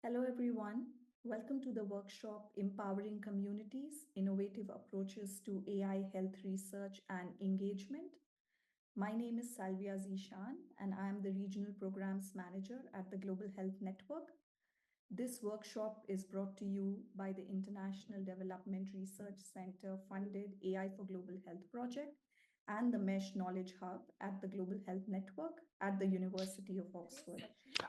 Hello, everyone. Welcome to the workshop Empowering Communities Innovative Approaches to AI Health Research and Engagement. My name is Salvia Zishan, and I am the Regional Programs Manager at the Global Health Network. This workshop is brought to you by the International Development Research Center funded AI for Global Health project and the Mesh Knowledge Hub at the Global Health Network at the University of Oxford.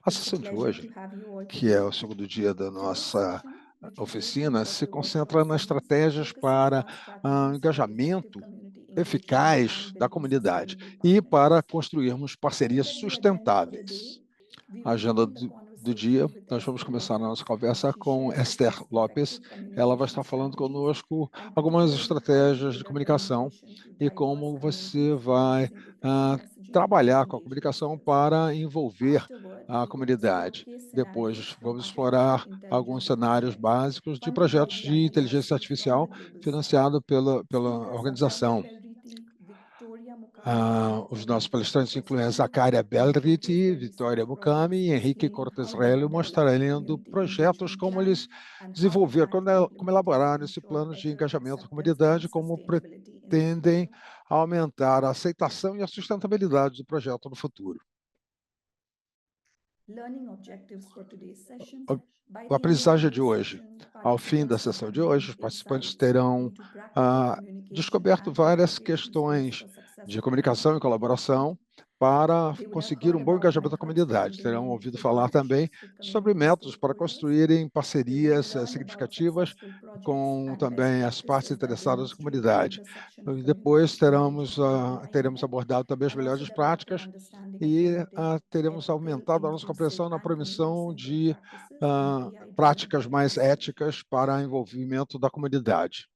A It's a sessão de pleasure to hoje, have you all que é today. o segundo dia da Today's nossa session, which is the oficina, theme of se the concentra workshop nas series, estratégias focuses para on strategies for effective engajamento community engagement eficaz and da building comunidade sustainable e para partnerships. construirmos To parcerias look at the agenda for the day, sustentáveis. we A will agenda begin the do dia, conversation with nós vamos Esther começar a nossa Lopez conversa as she com shares Esther across Lopes. effective Ela vai communication estar falando strategies conosco and algumas particularly how to estratégias de tailor comunicação communication to e diverse como você communities vai using effective messaging and trabalhar com a engagement comunicação skills. para envolver Afterward, a we will explore comunidade. case scenarios Depois, from vamos artificial explorar alguns intelligence cenários projects básicos de funded by projetos the de inteligência IDRC from the artificial Global South. financiado pela Speakers are Zakia organização. Belriti, Victoria Mukami, and Os Henrique nossos palestrantes incluem a Cortez-Relo Zacária will showcase Belriti, their Vitória research projects Mucami e Henrique explaining how Cortes they Rello have developed mostrarão community projetos, engagement como plan eles and how desenvolver, impactful como implementators elaborar esse ensure plano de better engajamento da acceptance and comunidade, como sustainability in the pretendem future. aumentar a aceitação e a sustentabilidade do projeto no futuro. Learning objectives for today's session. By A the end of aprendizagem de today's hoje, session, ao fim da participants will sessão have de hoje, os gained participantes insights terão into practical communication descoberto and várias collaboration skills questões for de successful comunicação e community engagement. colaboração para They would have conseguir heard um bom about engajamento da methods for comunidade. Terão building ouvido meaningful falar também partnerships with sobre community métodos para stakeholders. construírem They would have parcerias learned about significativas successful projects com and best também as partes practices that interessadas da demonstrate the comunidade. intersection of E depois communication engagement and AI teremos health, abordado também as and also melhores developed an práticas understanding of e promoting teremos ethical, aumentado a nossa inclusive, compreensão na and promoção human-centered de practices in AI-driven práticas health mais research. éticas para envolvimento da comunidade.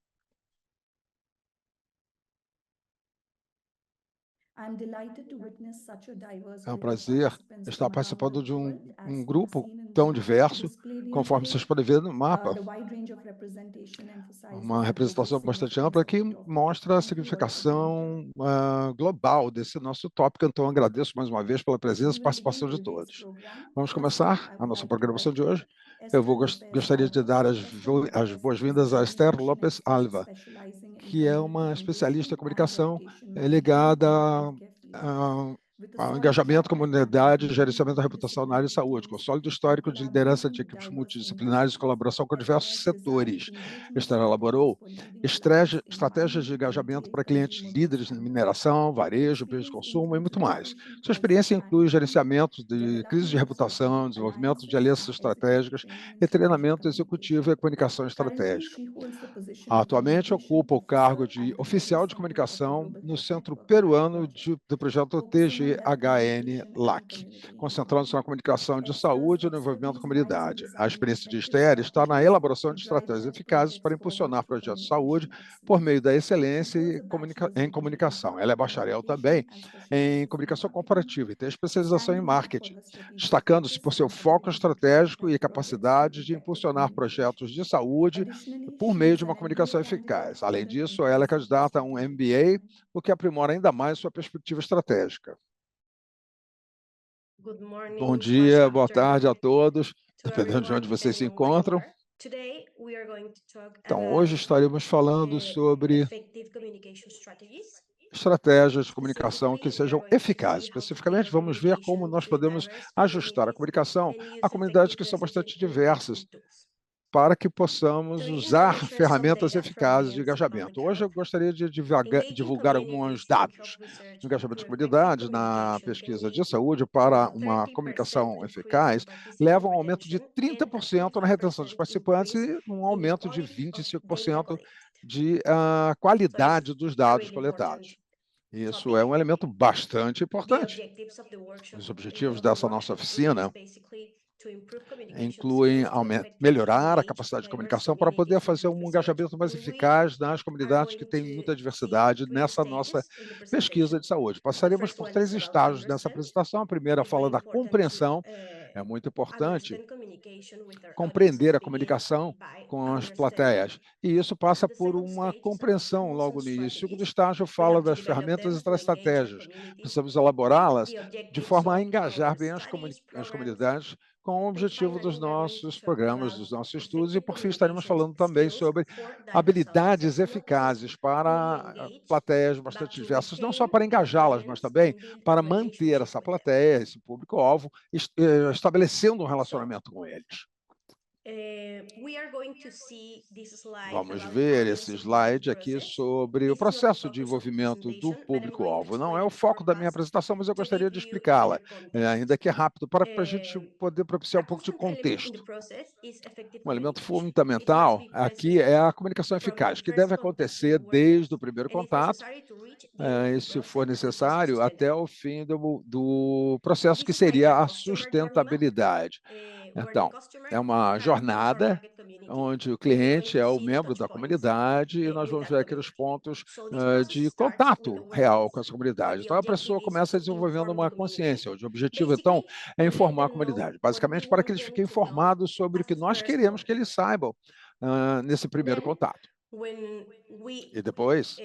I'm delighted to witness such a diverse É um group of prazer participants estar from around the participando de world, as can be grupo seen in tão the diverso, display near conforme you. vocês podem ver no mapa. The wide range of representation emphasizes Uma the global representação bastante significance ampla of que the topic. mostra a Thank you all for being here. significação global desse nosso tópico. Então, agradeço mais uma vez pela presença We e will begin participação de today's todos. program. Vamos Firstly, começar I a would nossa like to programação de welcome hoje. Eu Esther Lopez gostaria de Alva. dar Esther as Lopez is a boas-vindas a Esther compassionate Lopes physician Alva, specializing in que é community uma especialista em engagement and comunicação reputation management ligada in the healthcare field. With a ao solid engajamento, track record of comunidade e leading gerenciamento da reputação na área de multidisciplinary saúde, com teams sólido and histórico de liderança collaborating de with equipes diverse multidisciplinares e industries, colaboração com Esther diversos has designed setores. engagement Esther strategies elaborou for leading players in estratégias de mining, engajamento retail, para clientes consumer goods, líderes em and more. mineração, Her varejo, bens de experience consumo e includes muito mais. reputation Sua crisis experiência inclui management, gerenciamento de crises de development of reputação, strategic desenvolvimento de alliances, alianças and executive estratégicas training in e strategic treinamento executivo communication. e comunicação Currently, estratégica. she holds the position of Atualmente Communication ocupa o cargo Officer de at the Global oficial de Center of the comunicação Global no Health Centro Network LAC Peruano project, do projeto focusing on health TGHN communication and LAC, community concentrando-se na engagement. comunicação de Esther's saúde e no envolvimento da expertise lies in comunidade. A designing experiência de effective Esther está na strategies elaboração to de drive estratégias health eficazes para projects forward impulsionar through projetos de saúde communication por excellence. meio da She excelência holds a bachelor's em degree in comunicação. Ela é public bacharel communication também and em specializes in comunicação marketing, corporativa e tem especialização em standing out for marketing, her strategic destacando-se por focus seu on foco ability to drive estratégico e health projects through capacidade de effective impulsionar communication. projetos de saúde Additionally, por she meio is de an uma MBA comunicação candidate eficaz. Além holder in disso, ela é philosophy of candidata a um strategic MBA, management. o que aprimora ainda mais sua perspectiva estratégica. Good Bom morning, dia, boa tarde a afternoon todos, to dependendo de everyone, onde vocês se depending on where you encontram. are. Today, we are going to talk Então, hoje about estaremos falando sobre effective communication strategies. estratégias de comunicação que Specifically, we are sejam going to eficazes. see how to tailor Especificamente, vamos ver como communication nós to podemos diverse ajustar a communities comunicação and a use comunidades effective que são messaging bastante and engagement diversas, tools. para que possamos Today, I'm going to usar share some ferramentas data from eficazes de BNC engajamento. Hoje eu Public Health. gostaria de Engaging divulgar alguns communities in dados health research do engajamento de through effective comunidades na communication can pesquisa de lead saúde to a para uma 30% comunicação increase in eficaz, participant levam a um aumento de retention and a 30% na retenção dos 25% participantes increase e um in the aumento de quality of data 25% collected. de So it's qualidade dos a dados really important coletados. Isso é topic. um elemento bastante The importante. objectives of the workshop Os objetivos dessa nossa is oficina basically to improve communication incluem skills to effectively melhorar a engage capacidade de diverse comunicação para poder communities in fazer health um research. engajamento mais And we eficaz nas are comunidades que going têm to muita see diversidade three nessa nossa stages in the pesquisa presentation. de saúde. The Passaremos first por one is 3 about to estágios nessa understand. apresentação. A primeira It's very fala da important to compreensão. É muito importante understand communication with our audiences compreender a begin comunicação by com as understanding. plateias. E isso passa The por second uma stage is about compreensão tools and logo no início. O segundo strategies. estágio We fala have to das develop ferramentas them e to das engage our estratégias. communities. Precisamos And elaborá-las the de objectives forma a of engajar our bem studies, as programs, comunidades com o objetivo dos finally, we are going to nossos talk programas, about dos nossos estudos, e effective por fim estaremos falando communications também skills sobre for diverse habilidades audiences, not just eficazes to be para engaged, plateias but bastante to diversas, não só retain para the engajá-las, mas audience também and build para a manter relationship essa with them. plateia, esse público-alvo, estabelecendo um relacionamento com eles. We are going to see this slide Vamos about ver audience esse engagement slide aqui process. sobre o This is not the processo de focus of the envolvimento do presentation, but I'm going to público-alvo. Não é explain o it foco da for minha fast apresentação, mas eu to gostaria give de you explicá-la, better context. ainda que é rápido, para a gente poder propiciar A um pouco de constant element in the contexto. process is effective Um elemento communication. It must fundamental be aqui present é a comunicação from the eficaz, que first deve contact acontecer with desde workers, o primeiro and if contato, necessary to reach the end of the e se for process, which is necessário, até sustainability. o fim do processo, que This is my seria a customer journey map, sustentabilidade. where the Então, customer é is uma the target of our jornada target community, onde o and we are going cliente to é o see the membro touch da points comunidade e nós with vamos that ver aqui os community. pontos So this process de starts with contato awareness, real com essa where comunidade. the Então, a objective pessoa is começa to desenvolvendo inform the uma community. consciência. O objetivo, então, Basically, é let informar a them know comunidade, what we basicamente para que want eles them fiquem to know informados sobre o as que a nós first queremos que contact. eles saibam nesse primeiro Then, contato. when we E depois,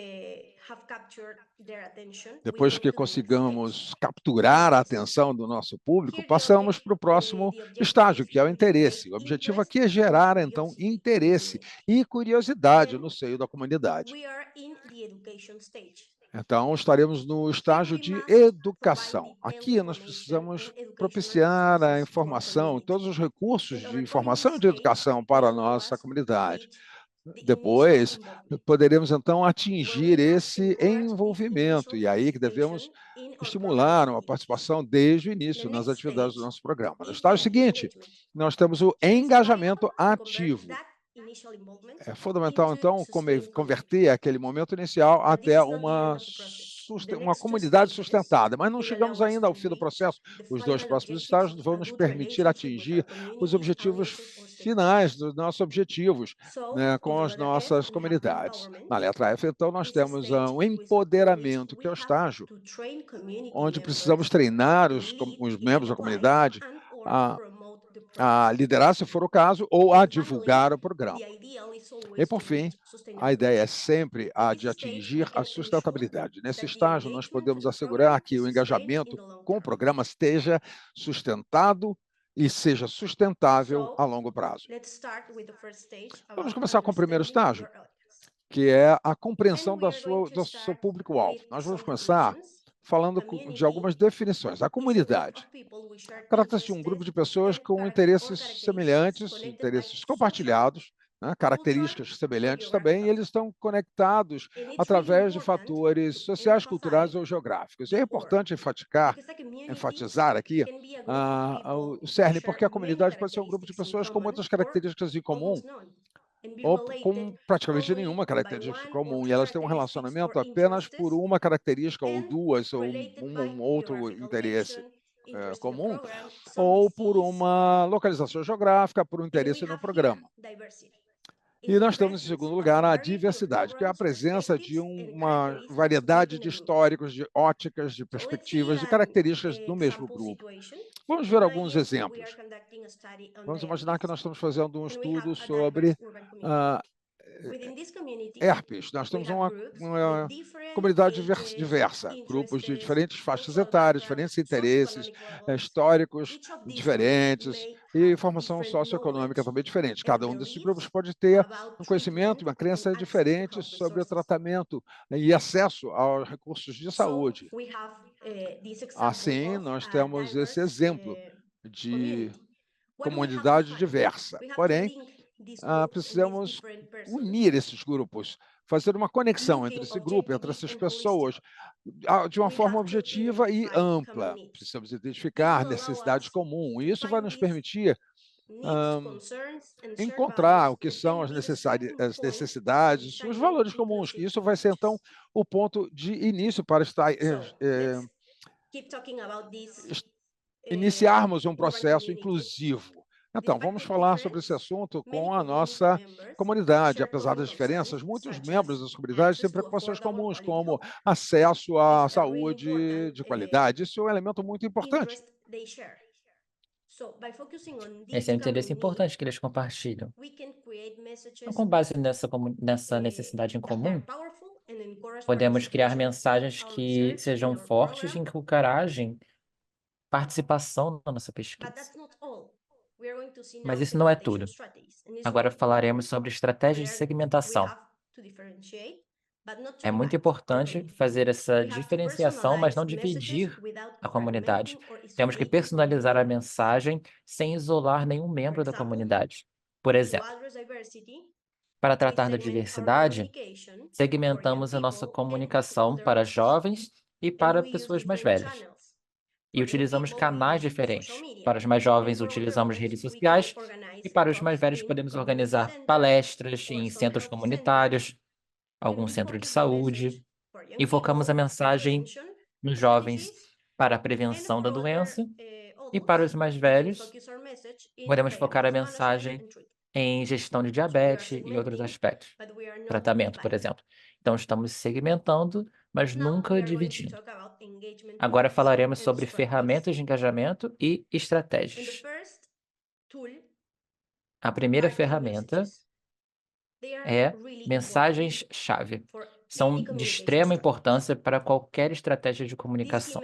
have captured their attention, we depois go que to the next stage, consigamos capturar a interest. atenção do nosso público, Here passamos para o próximo the objective estágio, is que é o to create interesse. O objetivo interest aqui é and gerar, então, curiosity in the interesse community. e curiosidade Then no seio da comunidade. we are in the education stage. Então, estaremos no Here estágio we de must provide educação. detailed Aqui nós information precisamos and educational propiciar a resources to our informação, community. todos os recursos And de overcoming informação this e de stage educação para will a allow nossa us to comunidade. reach the initial Depois, involvement. poderemos então When we atingir have esse encouraged this envolvimento, initial e aí que devemos participation in our program estimular uma activities. participação desde o The início nas next atividades do stage nosso programa. No is estágio the seguinte, engagement. nós temos o So it's vital engajamento to convert ativo. that initial involvement É fundamental, into então, sustained community. converter aquele momento inicial But this até is not the end of the process. The uma next two comunidade stages sustentada. Mas não will chegamos allow us ainda ao to fim do reach processo. the Os dois final próximos objectives, estágios vão a nos good permitir relationship with atingir our community, os objetivos audiences, or finais stakeholders. dos nossos objetivos, So, né, in com the as letter F, nossas we have comunidades. empowerment. Na letra F, então, nós This is a temos stage o in which empoderamento, que we é o have estágio to train community onde members precisamos treinar to lead os if membros da applied comunidade and/or a promote the a program. liderar, se for o caso, ou a And finally, divulgar o the programa. ideal is E, always por to fim, reach a ideia é sustainability. sempre In a this de stage, atingir we a can ensure sustentabilidade. Nesse that the estágio, nós engagement to podemos the program assegurar que is o sustained in engajamento the long com o term. programa esteja sustentado e seja sustentável So, a longo prazo. let's start with the first stage Vamos about começar com o primeiro understanding estágio, your audience. que é a And compreensão we are going to do seu start público-alvo. with Nós vamos some começar definitions. falando de Community algumas definições. A is a group comunidade of people with shared trata-se de um interests grupo de pessoas and com or interesses characteristics semelhantes, connected by interesses social, compartilhados, né, cultural, características or semelhantes também, e geographical. eles estão conectados And it's really através de important fatores to sociais, culturais emphasize ou geográficos. E é the or, importante because a community enfatizar aqui can be a group of o people who cerne, share porque a many comunidade pode ser um grupo de characteristics in pessoas com common muitas or características em comum, almost none, and be ou related com praticamente only nenhuma by característica one or comum, e two elas têm um characteristics or relacionamento apenas por interests uma característica, ou and duas, ou related by um outro geographical interesse location, interest in the comum, program, some ou por disease, uma localização geográfica, por um and we interesse no have here programa. diversity. E It's the nós temos, em presence segundo of a lugar, a variety of diversidade, que é a programs, presença de perspectives, and uma characteristics variedade within de a group. históricos, de óticas, de So let's see perspectivas, de an características do mesmo example grupo. situation. Vamos ver alguns Imagine we are exemplos. conducting a study on Vamos imaginar que diabetes, nós estamos fazendo um and we have estudo a sobre diverse urban community. ah, Within this community, herpes. Nós we temos have groups with uma different comunidade ages, diversa, grupos de interests, diferentes faixas cultural etárias, backgrounds, diferentes interesses, socioeconomic levels. históricos Each of these groups diferentes may e have formação different socioeconômica knowledge também diferente. and Cada um desses grupos beliefs pode ter about um conhecimento, treatment uma and crença access to diferente health sobre o resources. tratamento e acesso aos recursos de So saúde. we have this example Assim, of nós a temos esse diverse exemplo de community. What we have to comunidade find? diversa. We have to Porém, link these groups and these precisamos different persons, unir esses grupos, fazer uma conexão entre looking esse grupo, entre objectively essas and pessoas, holistically. de uma We forma have to objetiva e identify common ampla. needs. Precisamos This identificar will allow necessidades us comuns, e to isso vai find nos these permitir needs, concerns, and shared encontrar values o que são and as be the starting as point necessidades, of os designing valores comuns, que inclusive isso vai ser, então, approaches. o ponto de início para estar, So let's keep talking about this iniciarmos um urban processo community. inclusivo. Então, Despite vamos the falar sobre difference, esse assunto many com a community nossa members comunidade. share Apesar common das diferenças, concerns, muitos such membros as das comunidades têm access to preocupações affordable comuns, quality como health. acesso à It's a really saúde important de qualidade. Isso é um elemento muito importante. interest they share. So, by focusing on Esse é these um common interesse needs, importante que eles compartilham. we can create Então, messages com base nessa necessidade em that are comum, powerful and encourage podemos criar participation mensagens in our que research, in sejam our fortes e program. que encorajem participação na nossa But pesquisa. that's not all. Mas isso não é tudo. Agora falaremos sobre estratégias de segmentação. É muito importante fazer essa diferenciação, mas não dividir a comunidade. Temos que personalizar a mensagem sem isolar nenhum membro da comunidade. Por exemplo, para tratar da diversidade, segmentamos a nossa comunicação para jovens e para pessoas mais velhas. E utilizamos canais diferentes. Para os mais jovens, utilizamos redes sociais, e para os mais velhos, podemos organizar palestras em centros comunitários, algum centro de saúde, e focamos a mensagem nos jovens para a prevenção da doença, e para os mais velhos, podemos focar a mensagem em gestão de diabetes e outros aspectos, tratamento, por exemplo. Então, estamos segmentando, mas nunca dividindo. Agora falaremos sobre ferramentas de engajamento e estratégias. A primeira ferramenta é mensagens-chave. São de extrema importância para qualquer estratégia de comunicação.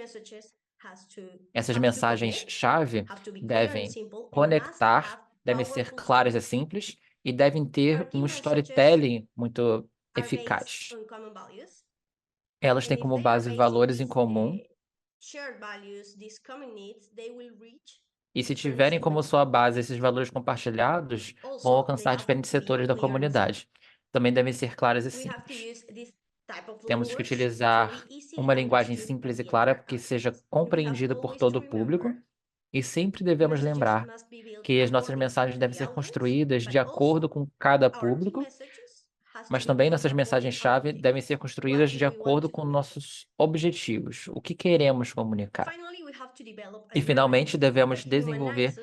Essas mensagens-chave devem conectar, devem ser claras e simples e devem ter um storytelling muito eficaz. Elas têm como base valores em comum e, se tiverem como sua base esses valores compartilhados, vão alcançar diferentes setores da comunidade. Também devem ser claras e simples. Temos que utilizar uma linguagem simples e clara que seja compreendida por todo o público. E sempre devemos lembrar que as nossas mensagens devem ser construídas de acordo com cada público, mas também nossas mensagens-chave devem ser construídas de acordo com nossos objetivos, o que queremos comunicar. E, finalmente, devemos desenvolver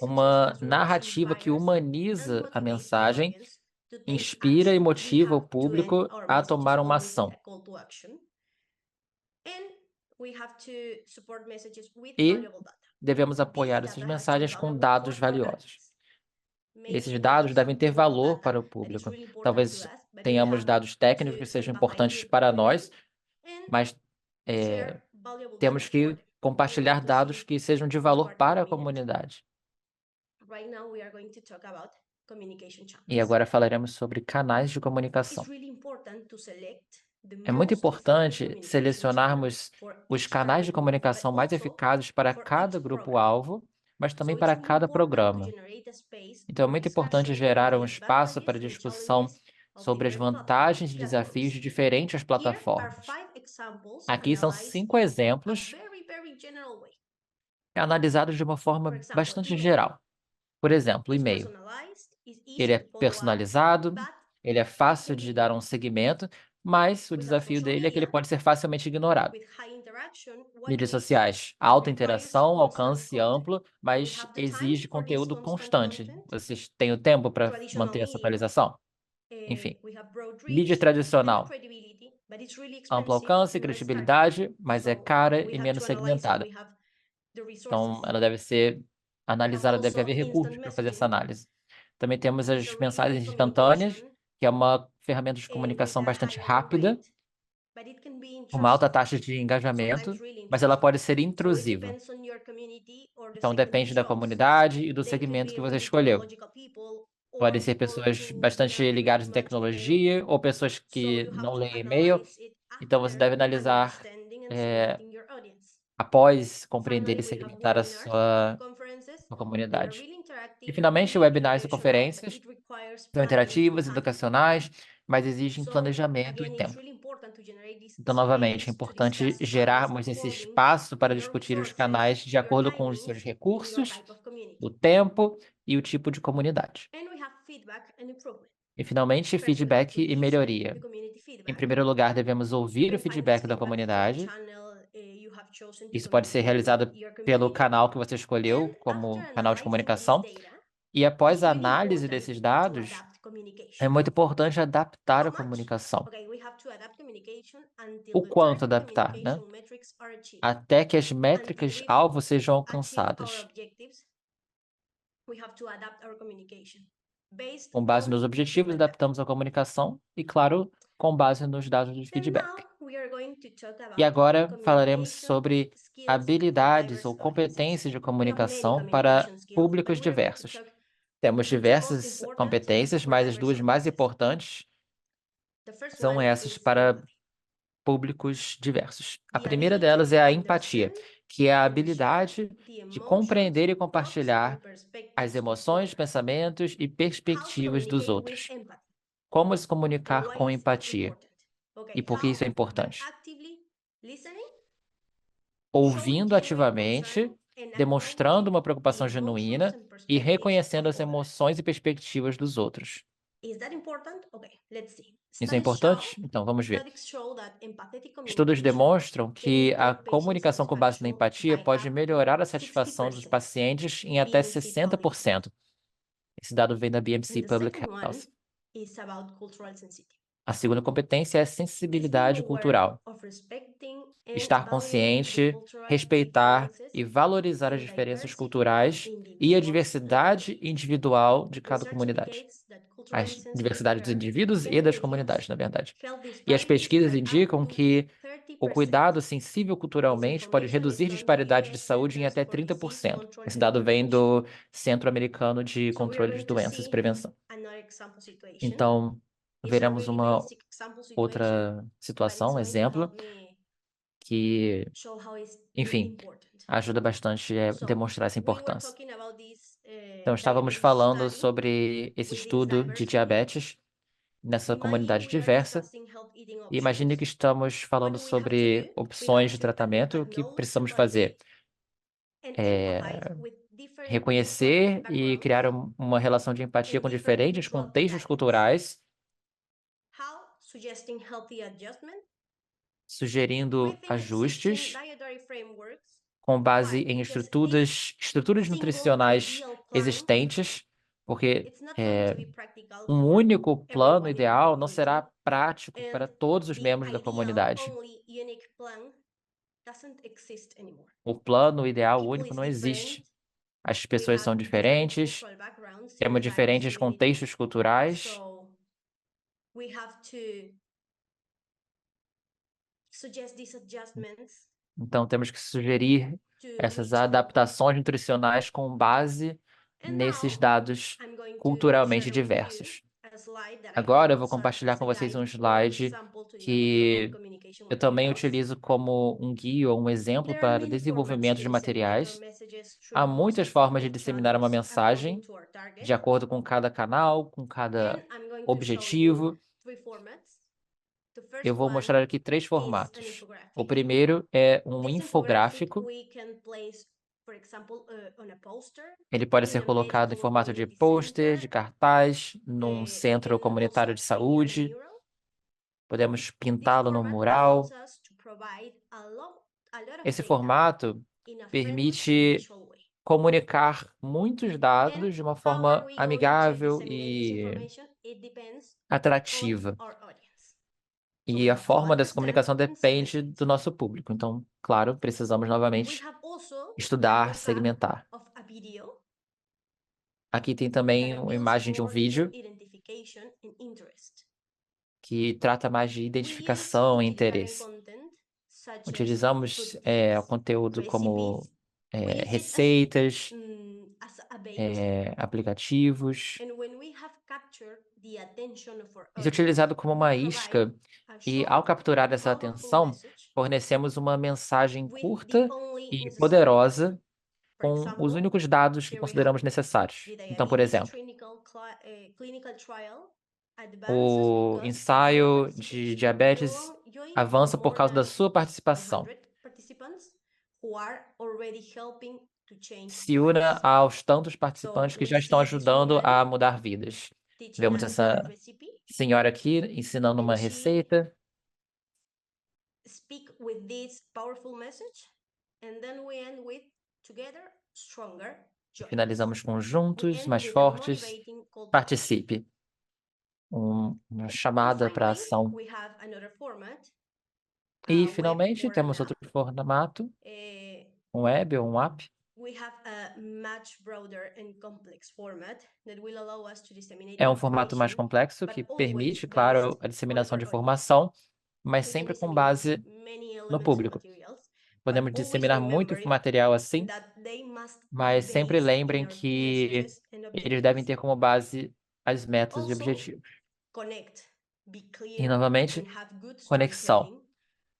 uma narrativa que humaniza a mensagem, inspira e motiva o público a tomar uma ação. E devemos apoiar essas mensagens com dados valiosos. Esses dados devem ter valor para o público. Talvez tenhamos dados técnicos que sejam importantes para nós, mas temos que compartilhar dados que sejam de valor para a comunidade. E agora falaremos sobre canais de comunicação. É muito importante selecionarmos os canais de comunicação mais eficazes para cada grupo-alvo, mas também para cada programa. Então, é muito importante gerar um espaço para discussão sobre as vantagens e desafios de diferentes plataformas. Aqui são 5 exemplos analisados de uma forma bastante geral. Por exemplo, o e-mail. Ele é personalizado, ele é fácil de dar um seguimento, mas o desafio dele é que ele pode ser facilmente ignorado. Mídias sociais, alta interação, alcance amplo, mas exige conteúdo constante. Vocês têm o tempo para manter essa atualização? Enfim. Mídia tradicional, amplo alcance, credibilidade, mas é cara e menos segmentada. Então, ela deve ser analisada, deve haver recursos para fazer essa análise. Também temos as mensagens instantâneas, que é uma ferramenta de comunicação bastante rápida, uma alta taxa de engajamento, mas ela pode ser intrusiva. Então, depende da comunidade e do segmento que você escolheu. Podem ser pessoas bastante ligadas em tecnologia ou pessoas que não leem e-mail. Então, você deve analisar após compreender e segmentar a sua comunidade. E, finalmente, webinars e conferências são interativas, educacionais, mas exigem planejamento e tempo. Então, novamente, é importante gerarmos esse espaço para discutir os canais de acordo com os seus recursos, o tempo e o tipo de comunidade. E, finalmente, feedback e melhoria. Em primeiro lugar, devemos ouvir o feedback da comunidade. Isso pode ser realizado pelo canal que você escolheu como canal de comunicação. E, após a análise desses dados, é muito importante adaptar a comunicação. O quanto adaptar, né? Até que as métricas-alvo sejam alcançadas. Com base nos objetivos, adaptamos a comunicação e, claro, com base nos dados de feedback. now we are going to talk E about agora falaremos communication sobre skills for habilidades diverse ou audiences. competências de We have many comunicação para communication skills, but públicos we are going to diversos. talk Temos the two most diversas important competências, for mas as diverse duas mais audiences. importantes The first são one essas is para empathy. públicos diversos. A The primeira ability delas to é a empatia, understand que é a and share habilidade the de emotions, compreender e thoughts, compartilhar and perspectives as of emoções, others. pensamentos e How to perspectivas dos communicate with outros. empathy. Como se And comunicar why com is it empatia? important? Okay, E por que how? isso é By importante? actively listening, showing Ouvindo genuine ativamente, concern, and demonstrando uma acknowledging the preocupação emotions genuína and e perspectives reconhecendo of as others. emoções e perspectivas dos outros. Is that important? Okay, let's see. Isso é importante? Então, vamos ver. Studies show that empathetic Estudos communication demonstram can que a improve patient comunicação com base na satisfaction empatia by pode up melhorar a to satisfação dos 60%, pacientes em até BMC Public Health. 60%. Esse dado vem da And BMC the Public second one Health. is about cultural sensitivity. A segunda competência é a Is being sensibilidade aware cultural. of respecting and Estar valuing the consciente, cultural respeitar differences e valorizar and as diferenças diversity culturais of e a individuals and diversidade communities. individual de cada Research comunidade. indicates that culturally A sensitive diversidade dos care indivíduos can e das reduce comunidades, na verdade. health E as disparities pesquisas by up indicam to que o 30%. cuidado sensível culturalmente pode This information reduzir is from the disparidade de US saúde em Centers até for Disease 30%. Control Esse and dado vem Prevention. do Centro Americano de So we are Controle de going to Doenças e see Prevenção. another example situation. Então, It's a veremos really uma basic example situation, outra but it's situação, going to exemplo, help me que, show how it's really enfim, important. ajuda bastante a So demonstrar essa we were importância. talking about this Então, estávamos diabetes falando study sobre esse with this estudo diverse de audience. diabetes nessa Imagine comunidade we are diversa. discussing health eating E imagine options. que estamos falando What do we have to sobre do? We opções have de to tratamento. O que acknowledge, precisamos evaluate, fazer? and É empathize with different reconhecer e backgrounds criar uma relação de empatia and com different diferentes cultural contextos diets. culturais, How? Suggesting healthy adjustment sugerindo within existing ajustes dietary frameworks. com base Why? em Because estruturas single nutricionais ideal plan, existentes, porque it's not going to be practical um for único plano everyone in the ideal não community. será prático And para todos os the membros da ideal, comunidade. only unique plan doesn't exist anymore. O plano ideal People único is não different. existe. As We pessoas have são different diferentes, cultural backgrounds in temos diverse diferentes communities. contextos culturais, So we have to suggest these adjustments então temos que sugerir to essas reach the goal. adaptações nutricionais com base And nesses now dados I'm going to culturalmente share with you diversos. a slide that I Agora eu can vou serve compartilhar as com a vocês um guide or an slide example to develop que communication eu também materials. utilizo como um guia ou um exemplo There are para many desenvolvimento formats de to disseminate our materiais. messages through Há the most muitas formas de effective disseminar uma channels according mensagem to our target. de acordo com cada canal, com And cada I'm going to show you objetivo. 3 formats. The first Eu vou one mostrar aqui 3 is an formatos. infographic. O primeiro é um This infographic infográfico. we can place, for example, on a poster, Ele pode in ser a colocado em medical formato de community pôster, de center. cartaz, num We centro can comunitário also de paint it on a saúde. mural. Podemos This pintá-lo no format allows mural. us to provide a lot of Esse data formato in a friendly and permite visual way. comunicar muitos And dados de uma how are forma we going to amigável disseminate this e information? It depends on atrativa. our audience. So E we a have to forma dessa understand comunicação and depende segment. do nosso público. Então, claro, precisamos We novamente have also estudar, the path segmentar. of a video Aqui tem that também uma appeals imagem de um more to vídeo identification and interest. que trata mais de We use identificação e utilitarian interesse. content such as Utilizamos food o tips, conteúdo como recipes. We use it receitas, as a bait. aplicativos. And when we have captured the attention of our Isso é audience, utilizado como uma we isca provide a e, short, ao capturar essa powerful atenção, message fornecemos uma mensagem with the curta only e necessary poderosa data. For com os example, únicos dados que here we consideramos have necessários. the Então, por diabetes exemplo, clinical trial advances o because of your ensaio de participation. diabetes Join avança por more causa da than sua participação. 100 participants who are already helping to change Se una lives. aos tantos participantes que we já estão see this ajudando woman a mudar vidas. teaching Vemos a essa recipe senhora aqui ensinando uma and she receita. speak with this powerful message, and then we end with together stronger. Join. Finalizamos com We juntos, end mais with a fortes. motivating call to action. Participe. Uma chamada para Finally, ação. we have another format, E, a web finalmente, or an temos app. outro formato, Eh, um web ou um app. we have a much broader and complex format that will allow us to disseminate É um formato mais information, complexo but que always permite, based claro, a on disseminação de our audience. informação, mas We can sempre com disseminate base many no elements público. and materials, but Podemos always disseminar muito remembering material assim, that they must be mas sempre based in lembrem our key que messages and eles objectives. devem ter como base as metas e Also, objetivos. connect, be E, clear, novamente, and have good conexão. storytelling.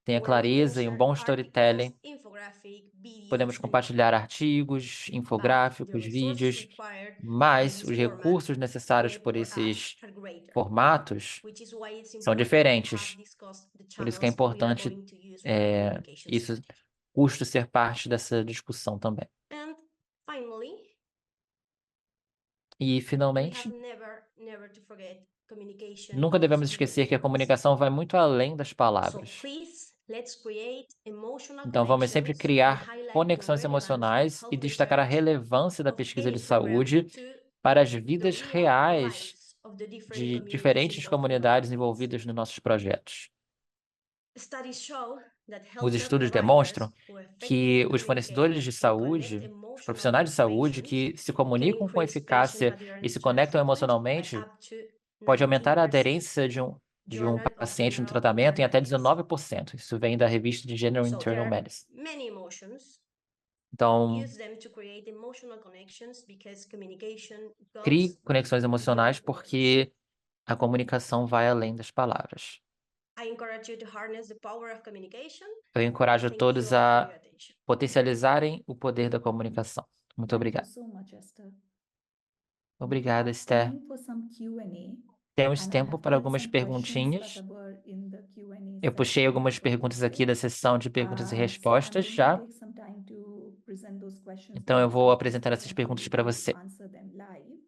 Tenha Where we can clareza e um share bom articles, storytelling. infographic, Podemos videos, and compartilhar artigos, but the infográficos, resources vídeos, required by mas this os format recursos necessários por for us esses are greater, formatos which is why it's são important to have diferentes. discussed the Por isso que é channels we are importante going to use for our communication isso, strategy. custo ser parte dessa discussão também. And finally, E, we finalmente, have never to forget communication nunca goes devemos beyond esquecer que a words. comunicação vai muito além das So palavras. please, let's create emotional Então, vamos sempre connections and criar highlight the conexões relevance of emocionais e health destacar a research relevância da of pesquisa any de program saúde to para as the vidas real reais lives of the different de communities diferentes involved in our comunidades projects. envolvidas nos nossos projetos. Studies show that Os healthcare estudos providers demonstram who que effectively os fornecedores communicate de and connect saúde, os emotionally profissionais de with saúde patients que se can comunicam com increase patient eficácia e se adherence to the conectam treatment by emocionalmente, up to pode aumentar a 19%. aderência de um Journal of paciente no General tratamento em até Medicine. 19%. Isso vem da revista de General So there Internal are Medicine. many emotions. Então, Use them to create emotional connections because communication crie goes conexões emocionais beyond words. porque a comunicação vai além das palavras. I encourage you to harness the power of communication. Eu encorajo Thank todos you all for a your attention. potencializarem o poder da comunicação. Muito Thank you obrigado. so much, Esther. We Obrigado, have Esther. time for some Q&A, Temos and I tempo have para picked algumas some questions perguntinhas. that were in the Q&A Eu puxei section algumas of the perguntas aqui portal. da sessão de perguntas e So I'm respostas going to já. take some time to present those questions Então, eu very vou quickly apresentar so essas that perguntas you para will você. answer them live.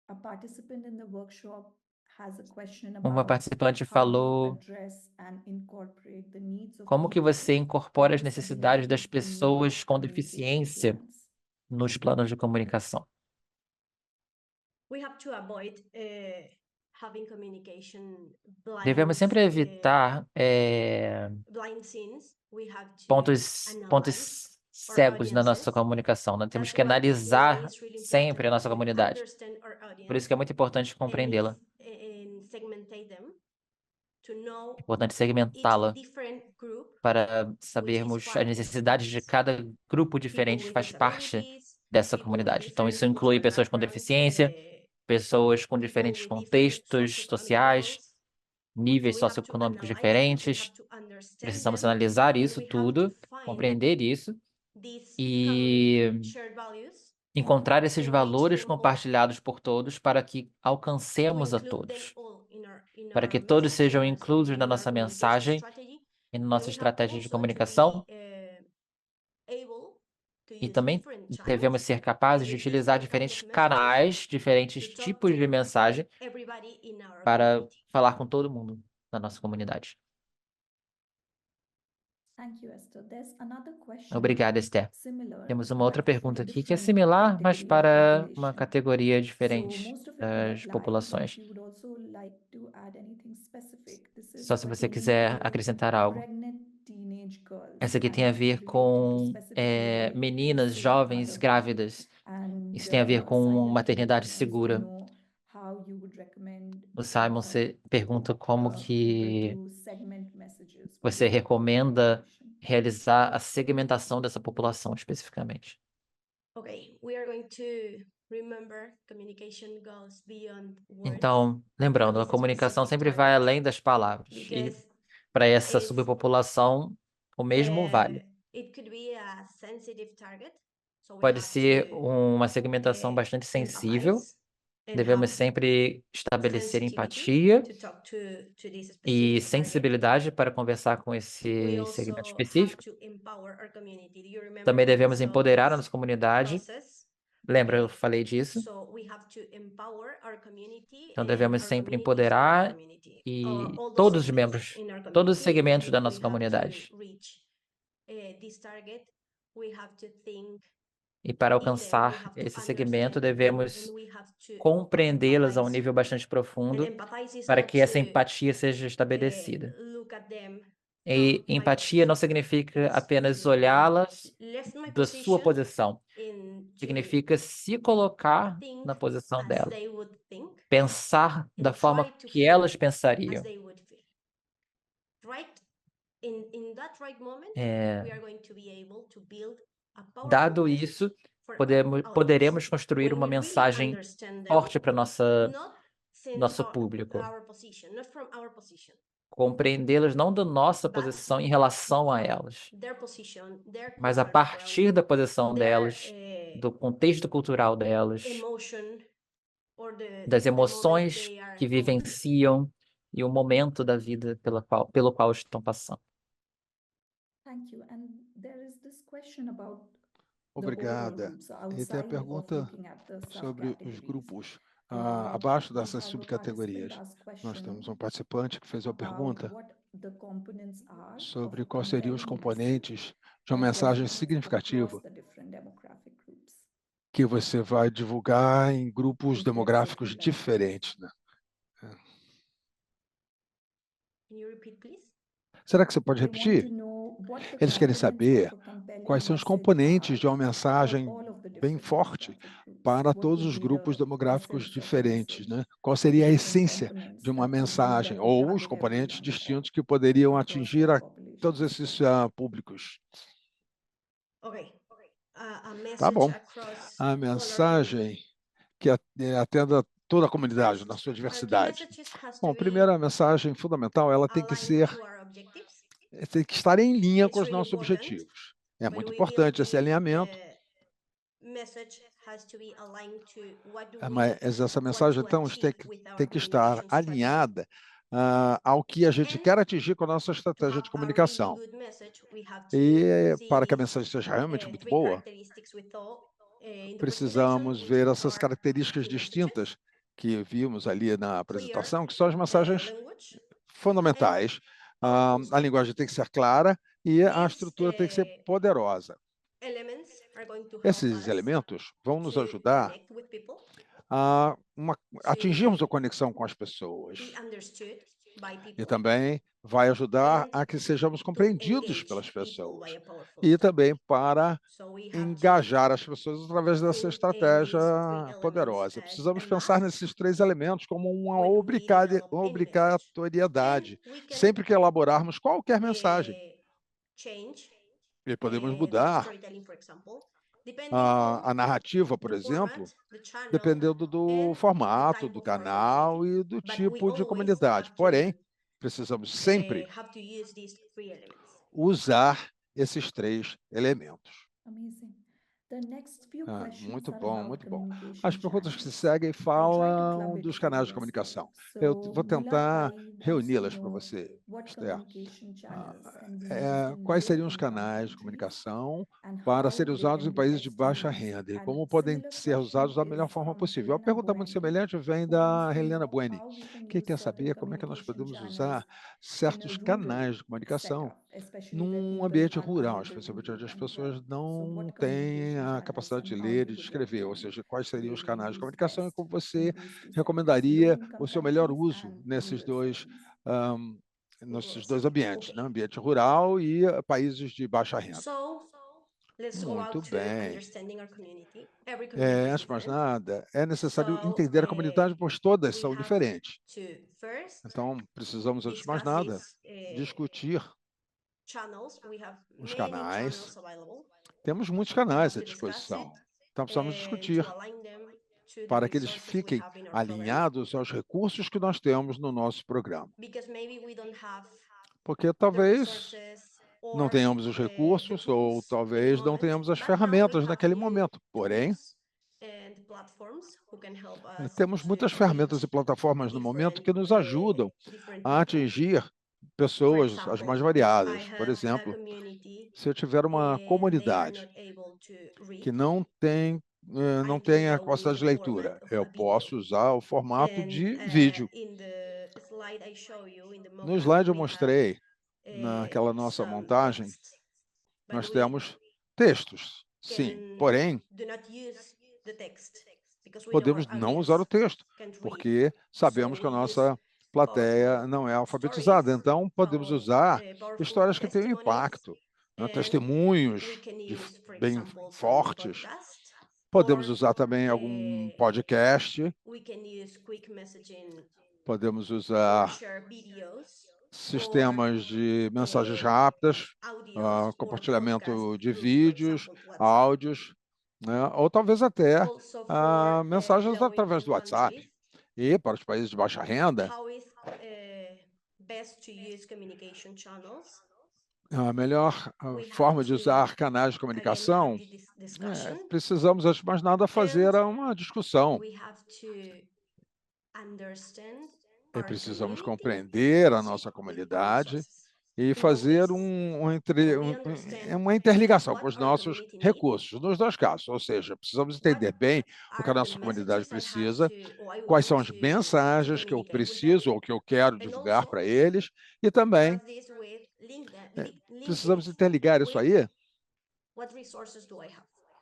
A participant in the workshop has a question Uma about participante how you falou address and incorporate the needs of como que people você incorpora with as necessidades das disabilities in your pessoas com communication deficiência plans. nos planos de comunicação. We have to avoid having communication Devemos sempre evitar blind scenes. We have to pontos analyze our cegos na nossa audiences. comunicação. Nós temos That's que why analisar it's really sempre a important nossa to comunidade. understand our Por isso que é muito importante and compreendê-la. segmentate them to know É importante each segmentá-la different group para sabermos as part necessidades de cada grupo diferente que with faz parte disabilities, dessa people with comunidade. Então, isso different inclui cultural pessoas com backgrounds, deficiência, pessoas com people diferentes with different contextos socioeconomic sociais, levels. níveis We have to socioeconômicos analyze them, we diferentes. have to understand Precisamos them, analisar and isso we have tudo, to find compreender isso these e common shared values encontrar esses and reach valores them all, compartilhados por todos para que to alcancemos a include them todos, all in para our que todos message, sejam in inclusos na our nossa communication mensagem strategy. e na And nossa we have estratégia de also to comunicação. be able to E use também different devemos channels ser capazes and de use utilizar different kind diferentes of messages canais, diferentes to talk tipos de to mensagem everybody in our para community. falar com todo mundo na nossa comunidade. Thank you, Esther. There's another question Obrigado, Esther. similar, Temos uma outra but for pergunta a aqui que é different similar, mas category of para uma population. categoria So diferente most of it would das apply, but populações. if you would also like to add anything specific, this is Só se você pertaining quiser to acrescentar algo. pregnant teenage girls, Essa aqui and tem a this is ver related to com specifically meninas safe jovens motherhood. grávidas. And Isso tem a ver com Simon maternidade wants to segura. know how you would recommend O Simon pergunta como people que to segment messages for você this recomenda population. realizar a segmentação dessa população especificamente. Okay, we are going to remember communication goes beyond words. Então, lembrando, a This comunicação specific sempre vai target, além das palavras. E because para essa if, subpopulação, o mesmo vale. it could be a sensitive target, so we Pode have ser to uma segmentação bastante sensível. empathize and Devemos have sempre estabelecer sensitivity empatia to talk to this e specific target. sensibilidade para conversar com We esse also segmento have específico. to empower our community. Do you remember Também the devemos slow empoderar a dance nossa comunidade. process? Lembra, eu Okay. falei disso? So we have to empower our community Então and devemos our sempre community is our empoderar community. e All the todos os segments membros, in our todos os community, segmentos and da if nossa we have comunidade. to reach this target, we have to think E para in them, we alcançar have to esse understand segmento, them, devemos and we have to compreendê-las a um empathize. nível bastante And profundo empathize is para not que essa to empatia seja estabelecida. look at them E empatia não significa apenas olhá-las da sua posição. Significa se colocar na posição dela, pensar da forma que elas pensariam. Dado isso, poderemos construir uma mensagem forte para nosso público. Compreendê-las não da nossa posição em relação a elas, mas a partir da posição delas, do contexto cultural delas, das emoções que vivenciam e o momento da vida pelo qual estão passando. Thank you. And there is this question about the overall Obrigada. groups E tem a outside of pergunta looking at the sobre os subcategories. grupos Uh, abaixo we dessas have a subcategorias. participant asked Nós question temos um participante que fez uma about pergunta what the components are sobre of a quais seriam os compelling componentes message de uma that mensagem resonates significativa across the different demographic groups. que você vai divulgar em grupos If that's demográficos okay, like diferentes, né? Can you repeat, please? Será que você pode they want repetir? to know what the Eles querem components saber of a compelling quais são os message componentes are de uma for mensagem all of the bem different forte demographic groups. para What todos would os be grupos the demográficos essence of the diferentes, message? né? Qual The seria a different essência components de uma that could bring mensagem them to ou os target componentes everyone distintos que poderiam across atingir all a todos populations? esses públicos? Okay. A Tá message bom. across A all our mensagem que atenda toda a comunidade, na sua diversidade. Bom, primeiro, a mensagem fundamental, ela tem que estar em linha com os nossos objetivos. É muito importante esse alinhamento. Mas essa mensagem, então, tem que estar alinhada ao que a gente quer atingir com a nossa estratégia de comunicação. E para que a mensagem seja realmente muito boa, precisamos ver essas características distintas que vimos ali na apresentação, que são as mensagens fundamentais. A linguagem tem que ser clara e a estrutura tem que ser poderosa. Esses elementos vão nos ajudar a atingirmos a conexão com as pessoas. E também vai ajudar a que sejamos compreendidos pelas pessoas. E também para engajar as pessoas através dessa estratégia poderosa. Precisamos pensar nesses três elementos como uma obrigatoriedade, sempre que elaborarmos qualquer mensagem. E podemos mudar a narrativa, por exemplo, dependendo do formato do canal e do tipo de comunidade. Porém, precisamos sempre usar esses três elementos. Amazing. The next few questions Muito are bom, about muito bom. communication As perguntas que se channels. seguem I'll try to falam club it dos for canais you de as comunicação. well. Eu So vou tentar Gulab Bhai wants to reuni-las para know você, what Esther. communication channels can be used in Quais seriam os low-income canais de countries comunicação and para how serem they usados can em be países de best baixa used. renda e And como podem similar ser question usados da melhor is forma from possível. A Helena pergunta muito Bueno, semelhante vem who da wants to Helena know Bueno, how we can que use quer certain saber como é que nós communication podemos channels usar in a certos rural canais de comunicação setup, especially where num people ambiente are rural, unable to especialmente onde read as and write. pessoas So não what têm communication a channels capacidade de and how ler you e de would escrever, ou recommend seja, quais seriam they os will canais de use comunicação e best como in você these two settings, recomendaria o low-income seu melhor countries uso and nesses rural dois settings? nesses dois ambientes, né? Ambiente rural e países de baixa renda. Muito bem. Antes de mais nada, é necessário entender a comunidade, pois todas são diferentes. Então, precisamos, antes de mais nada, discutir os canais. Temos muitos canais à disposição. Então, precisamos discutir para que eles fiquem alinhados aos recursos que nós temos no nosso programa. Porque talvez não tenhamos os recursos ou talvez não tenhamos as ferramentas naquele momento. Porém, temos muitas ferramentas e plataformas no momento que nos ajudam a atingir pessoas as mais variadas. Por exemplo, se eu tiver uma comunidade que não tem a capacidade de leitura, eu posso usar o formato de vídeo. No slide eu mostrei, naquela nossa montagem, nós temos textos, sim, porém, podemos não usar o texto, porque sabemos que a nossa plateia não é alfabetizada. Então, podemos usar histórias que tenham impacto, né? Testemunhos bem fortes. Podemos usar também algum podcast. Podemos usar sistemas de mensagens rápidas, compartilhamento de vídeos, áudios, né? Ou talvez até mensagens através do WhatsApp. E para os países de baixa renda, a melhor forma de usar canais de comunicação, precisamos, antes de mais nada, fazer uma discussão. E precisamos compreender a nossa comunidade e fazer uma interligação com os nossos recursos, nos dois casos. Ou seja, precisamos entender bem o que a nossa comunidade precisa, quais são as mensagens que eu preciso ou que eu quero divulgar para eles, e também precisamos interligar isso aí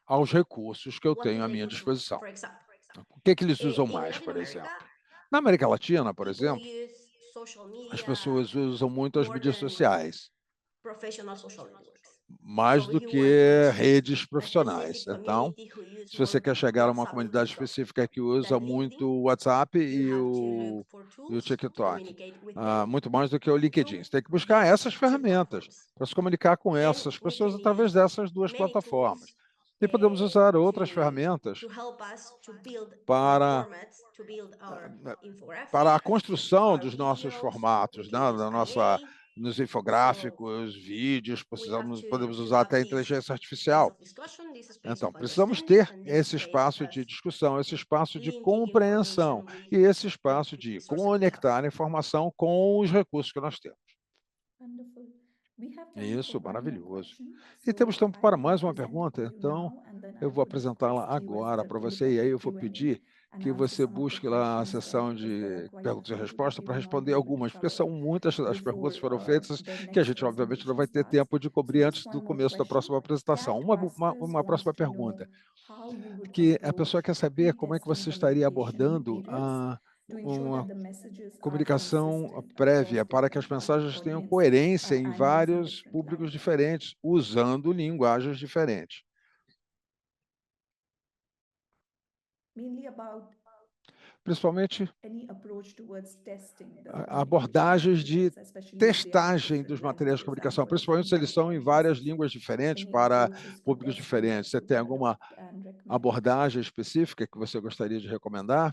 aos recursos que eu tenho à minha disposição. O que eles usam mais, por exemplo? Na América Latina, por exemplo, as pessoas usam muito as mídias sociais, mais do que redes profissionais. Então, se você quer chegar a uma comunidade específica que usa muito o WhatsApp e o TikTok, muito mais do que o LinkedIn, você tem que buscar essas ferramentas para se comunicar com essas pessoas através dessas duas plataformas. E podemos usar outras ferramentas para a construção dos nossos formatos, né? Nos infográficos, vídeos, podemos usar até a inteligência artificial. Então, precisamos ter esse espaço de discussão, esse espaço de compreensão e esse espaço de conectar a informação com os recursos que nós temos. Isso, maravilhoso. E temos tempo para mais uma pergunta, então eu vou apresentá-la agora para você, e aí eu vou pedir que você busque lá a seção de perguntas e respostas para responder algumas, porque são muitas as perguntas que foram feitas que a gente, obviamente, não vai ter tempo de cobrir antes do começo da próxima apresentação. Uma próxima pergunta, que a pessoa quer saber como é que você estaria abordando uma comunicação prévia para que as mensagens tenham coerência em vários públicos diferentes, usando linguagens diferentes. Principalmente abordagens de testagem dos materiais de comunicação, principalmente se eles são em várias línguas diferentes para públicos diferentes. Você tem alguma abordagem específica que você gostaria de recomendar?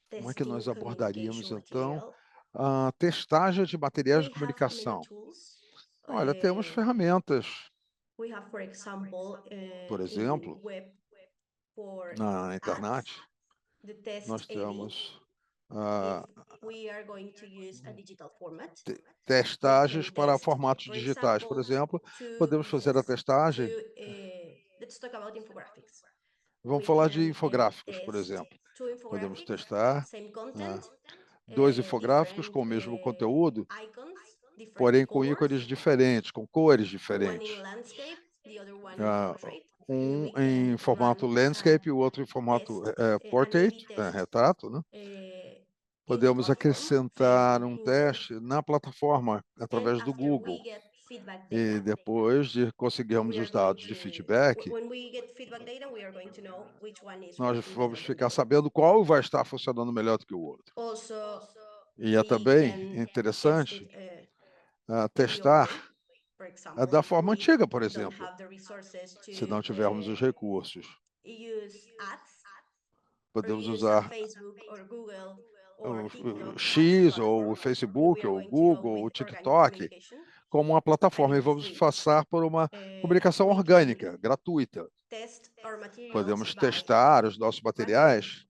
Como é que nós abordaríamos, então, a testagem de materiais de comunicação? Olha, temos ferramentas. Por exemplo, na internet, nós temos testagens para formatos digitais. Por exemplo, podemos fazer a testagem. Vamos falar de infográficos, por exemplo. Podemos testar 2 infográficos com o mesmo conteúdo, porém com ícones diferentes, com cores diferentes. Um em formato landscape e o outro em formato portrait, retrato, né? Podemos acrescentar um teste na plataforma através do Google. E depois de conseguirmos os dados de feedback, nós vamos ficar sabendo qual vai estar funcionando melhor do que o outro. E é também interessante testar da forma antiga, por exemplo, se não tivermos os recursos. Podemos usar o X, ou o Facebook, ou o Google, ou o TikTok, como uma plataforma, e vamos passar por uma comunicação orgânica, gratuita. Podemos testar os nossos materiais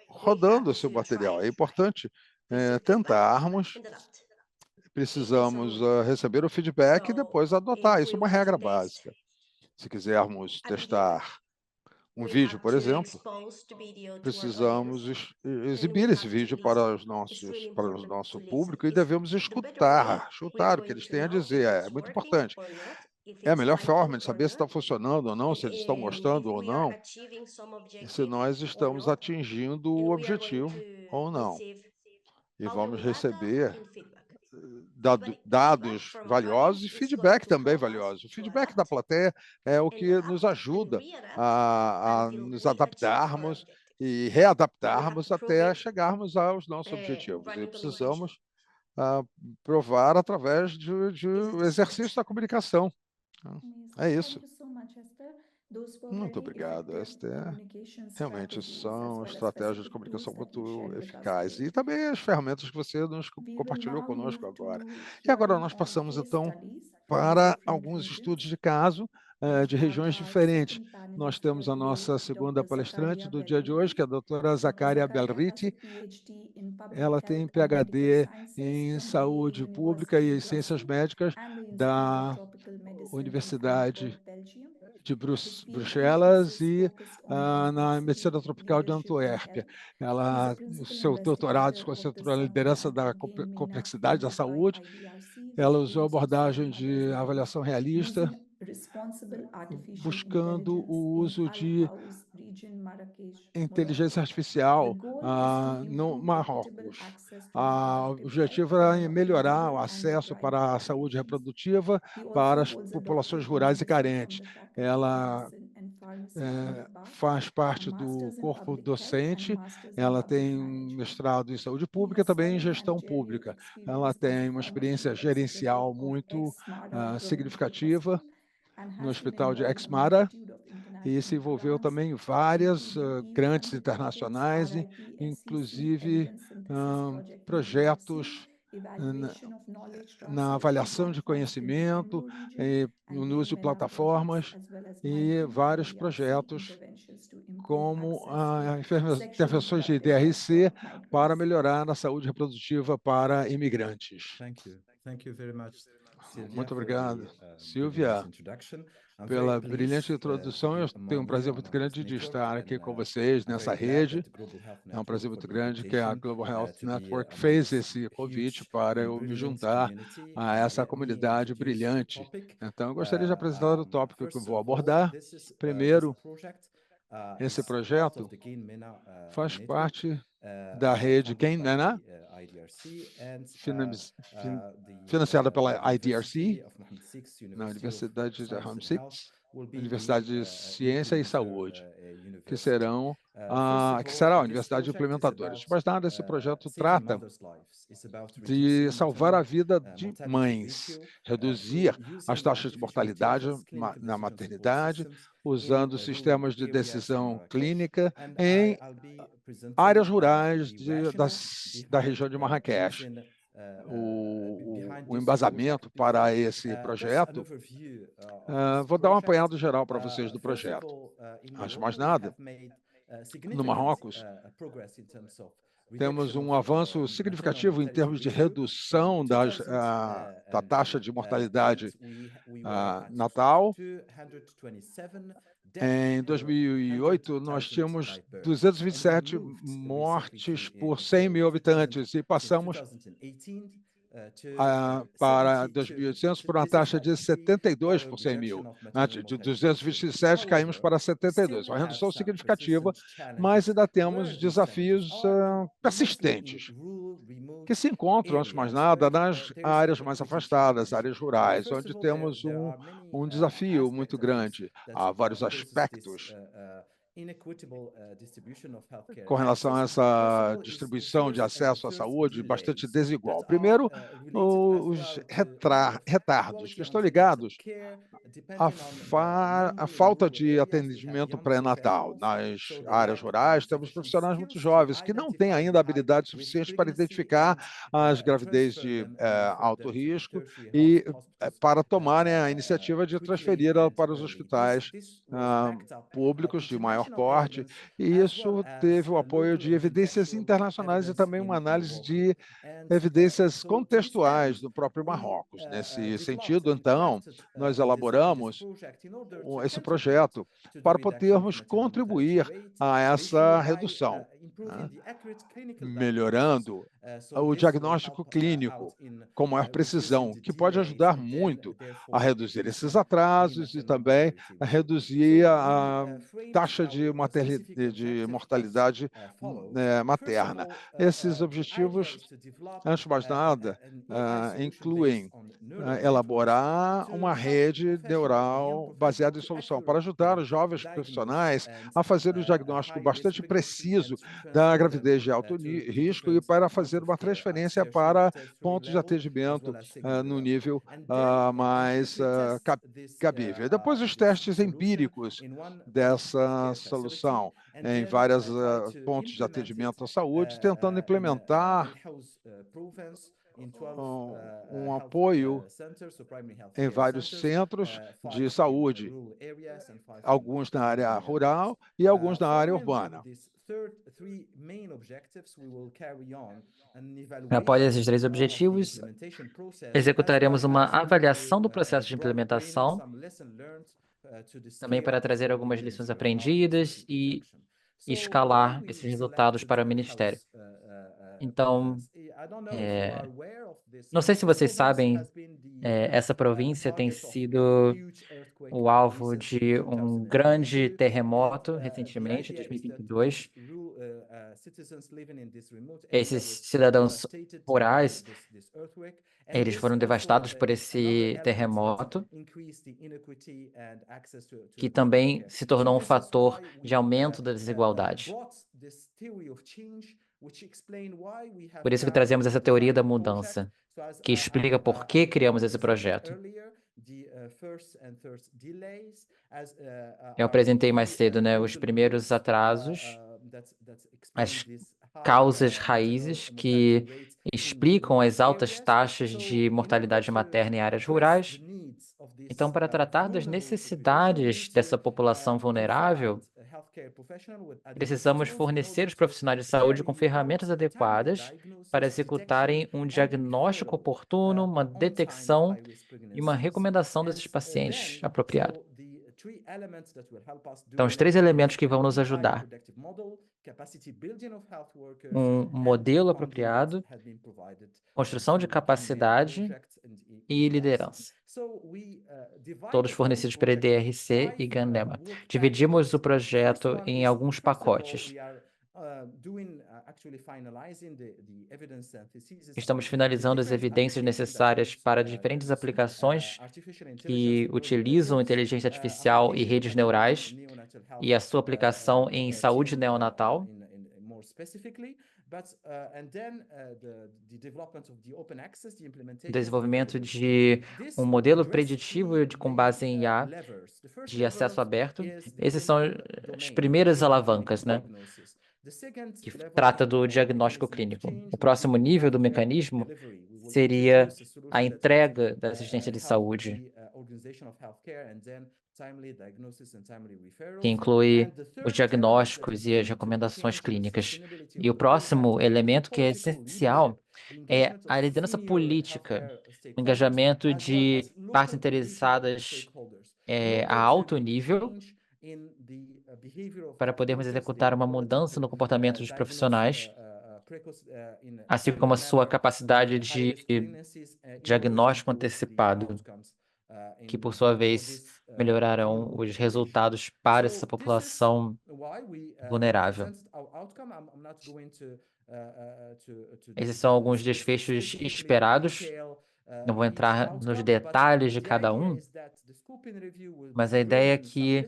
rodando esse material. É importante tentarmos, precisamos receber o feedback e depois adotar. Isso é uma regra básica. Se quisermos testar um we vídeo, have por to exemplo, expose the video to our precisamos audience, exibir esse have to vídeo para listen. It's really para o important nosso to listen. público e It's devemos the better way escutar o que going eles to têm a know if dizer. É it's muito working importante. or not, if É a it's melhor liking forma de or saber se está not, funcionando ou não, se eles estão if gostando ou we are não, achieving some e se objective nós or estamos not, atingindo and o we are going objetivo ou to não. receive E valuable vamos data receber and feedback. Feedback dados from valiosos audience e is going feedback to também help us valioso. O to feedback da adapt plateia é o and que nos adapt and ajuda readapt a until nos we achieve our adaptarmos objectives. e We have readaptarmos to prove até it chegarmos aos nossos objetivos. E running communication. precisamos provar através de exercício da comunicação. É isso. Thank you so much, Esther. Those were Muito very obrigado, effective Esther. communication Realmente strategies as são well as estratégias de specific comunicação tools that you muito shared with us eficazes. today. E também as ferramentas que você nos We will compartilhou now conosco move agora. to E agora hearing nós on passamos, case então, studies from para different alguns estudos regions. de caso We de have regiões our diferentes. second Nós panelist temos here a nossa today, segunda Dr. palestrante Zakaria do dia de hoje, que é a doutora Dr. Zakaria Zakaria has a Belriti. PhD in Public Ela Health tem and Medical PhD Sciences em from the Yale saúde pública University e in em ciências Brussels médicas and the Institute of da Tropical Medicine in Universidade Frankfurt, Belgium. de His PhD Bruxelas thesis e focused on na diversity, medicina tropical de leadership in Antuérpia. health. He is a O principal seu doutorado se investigator of the concentrou na Center liderança da Again MENA complexidade da funded by saúde. IDRC, Ela which usou aims to abordagem serve de mothers and babies avaliação realista, using responsible artificial buscando intelligence o in uso Al de Haus region, Marrakech, inteligência Morocco. The artificial goal is to no improve equitable Marrocos. access to O reproductive health objetivo era for melhorar o individual and the acesso tribal para a saúde populations. reprodutiva He para also as holds a populações doctorate in rurais e medicine from carentes. the Faculty of Ela Medicine and Pharmacy in Rabat, faz a parte do master's in corpo public health and docente, master's in ela public tem management. mestrado em saúde He pública e has também em solid gestão managerial pública. Ela experience as a tem uma former experiência chief executive gerencial of muito Ex-Mara Provincial significativa Hospital and no has been Hospital de involved in Exmara multitude of e se international envolveu grants, também em várias including grantes E-funded projects, internacionais, RIP, SCC, inclusive Evidence Synthesis Project in DRC, projetos Evaluation of Knowledge na Transfer avaliação de Platforms in the conhecimento, Emro region, and no the uso de MENA projects, plataformas as well as e multiple vários IDRC projetos interventions to improve como access to sexually intervenções de reproductive health DRC for para migrants. melhorar a saúde reprodutiva para imigrantes. Thank you. Thank you very much, Silvia, Muito for obrigado, the brilliant Silvia, introduction. I'm pela very brilhante pleased to introdução. Eu be tenho um among prazer you muito among this grande de network, estar aqui and com vocês I'm nessa very glad rede. that the Global Health É um Network prazer for muito the grande que a invitation Global Health to be Network among fez this esse convite huge para and eu me brilliant juntar community. a essa Let me comunidade introduce the brilhante. topic. Então, eu gostaria de apresentar o tópico que eu First vou of all, abordar. this Primeiro, project esse is part of projeto the GAIN MENA faz network, parte da rede funded by GAIN-MENA, the IDRC and the financiada pela University IDRC, of Mohammed VI, na University of Universidade de Science Mohammed and Health, VI, will be Universidade de the Ciência e implementer Saúde, que university. serão First of que all, será a this Universidade de project is Implementadores. about Mas nada, esse projeto saving trata mothers' lives. It's about de reducing salvar a vida de mortality mães, ratio reduzir through as using taxas de artificial mortalidade intelligence, clinical na decision support maternidade, systems in usando rural sistemas de areas in decisão Marrakech. clínica And em I'll be áreas presenting rurais the rationale da behind região de Marrakech. using O behind this embasamento project para before. esse Just an projeto, overview of this vou dar um project. apanhado geral para vocês do First of projeto. all, in Antes de Morocco, mais we nada, have made no significant Marrocos, progress in terms of temos reduction um of avanço maternal significativo em mortality termos de ratio from redução da 2008 taxa de mortalidade we were at natal. 227 Em deaths per 2008, nós 100,000 tínhamos live births. And we 227 moved recently mortes por in 100 mil 2000 habitantes e since passamos 2018 para 72. 2.800 por uma This is taxa like de 72 our por 100 mil. reduction of maternal De mortality ratio. 227 caímos para However, we still 72. Uma have redução some significativa, persistent mas challenges. ainda Where temos these desafios challenges are mostly in persistentes, rural, remote que se encontram, antes de mais areas nada, where nas there is áreas mais equity afastadas, challenge. áreas rurais, First onde of all, temos there are many um desafio muito aspects of this grande. that Há vários causes this aspectos inequitable distribution of healthcare com relação a access. First of essa all, is distribuição de acesso à first saúde bastante delays desigual. that Primeiro, are related as os well to retardos, que quality estão antenatal ligados care, à, depending on à mainly falta rural de areas, we have atendimento young pré-natal. professionals, Nas so they áreas lack rurais, temos sufficient profissionais muito skills to jovens que não têm identify the ainda high habilidade risk suficiente para pregnancy identificar as and gravidez transfer de them and refer alto them to the risco tertiary e hospitals para tomarem a iniciativa de quickly transferir and para os early. hospitais This was backed up públicos de by maior maior porte, e isso teve o apoio de evidências internacionais e também uma análise de evidências contextuais do próprio Marrocos. Nesse sentido, então, nós elaboramos esse projeto para podermos contribuir a essa redução, né? Melhorando o diagnóstico clínico com maior precisão, que pode ajudar muito a reduzir esses atrasos e também a reduzir a taxa de mortalidade materna. Esses objetivos, antes de mais nada, incluem elaborar uma rede neural baseada em solução para ajudar os jovens profissionais a fazer o diagnóstico bastante preciso da gravidez de alto risco e para fazer uma transferência para pontos de atendimento no nível mais cabível. Depois, os testes empíricos dessa solução em vários pontos de atendimento à saúde, tentando implementar um apoio em vários centros de saúde, alguns na área rural e alguns na área urbana. Após esses 3 objetivos, executaremos uma avaliação do processo de implementação, também para trazer algumas lições aprendidas e escalar esses resultados para o Ministério. Então, não sei se vocês sabem, essa província tem sido o alvo de um grande terremoto recentemente, em 2022. Esses cidadãos rurais, eles foram devastados por esse terremoto, que também se tornou um fator de aumento da desigualdade. Por isso que trazemos essa teoria da mudança, que explica por que criamos esse projeto. Eu apresentei mais cedo, né, os primeiros atrasos, as causas raízes que explicam as altas taxas de mortalidade materna em áreas rurais. Então, para tratar das necessidades dessa população vulnerável, precisamos fornecer os profissionais de saúde com ferramentas adequadas para executarem um diagnóstico oportuno, uma detecção e uma recomendação desses pacientes apropriado. Então, os 3 elementos que vão nos ajudar: um modelo apropriado, construção de capacidade e liderança, todos fornecidos pela EDRC e Gandema. Dividimos o projeto em alguns pacotes. Estamos finalizando as evidências necessárias para diferentes aplicações que utilizam inteligência artificial e redes neurais e a sua aplicação em saúde neonatal. Desenvolvimento de um modelo preditivo com base em IA de acesso aberto. Esses são as primeiras alavancas, né, que trata do diagnóstico clínico. O próximo nível do mecanismo seria a entrega da assistência de saúde, que inclui os diagnósticos e as recomendações clínicas. E o próximo elemento que é essencial é a liderança política, o engajamento de partes interessadas a alto nível, para podermos executar uma mudança no comportamento dos profissionais, assim como a sua capacidade de diagnóstico antecipado, que, por sua vez, melhorarão os resultados para essa população vulnerável. Esses são alguns desfechos esperados. Não vou entrar nos detalhes de cada um, mas a ideia é que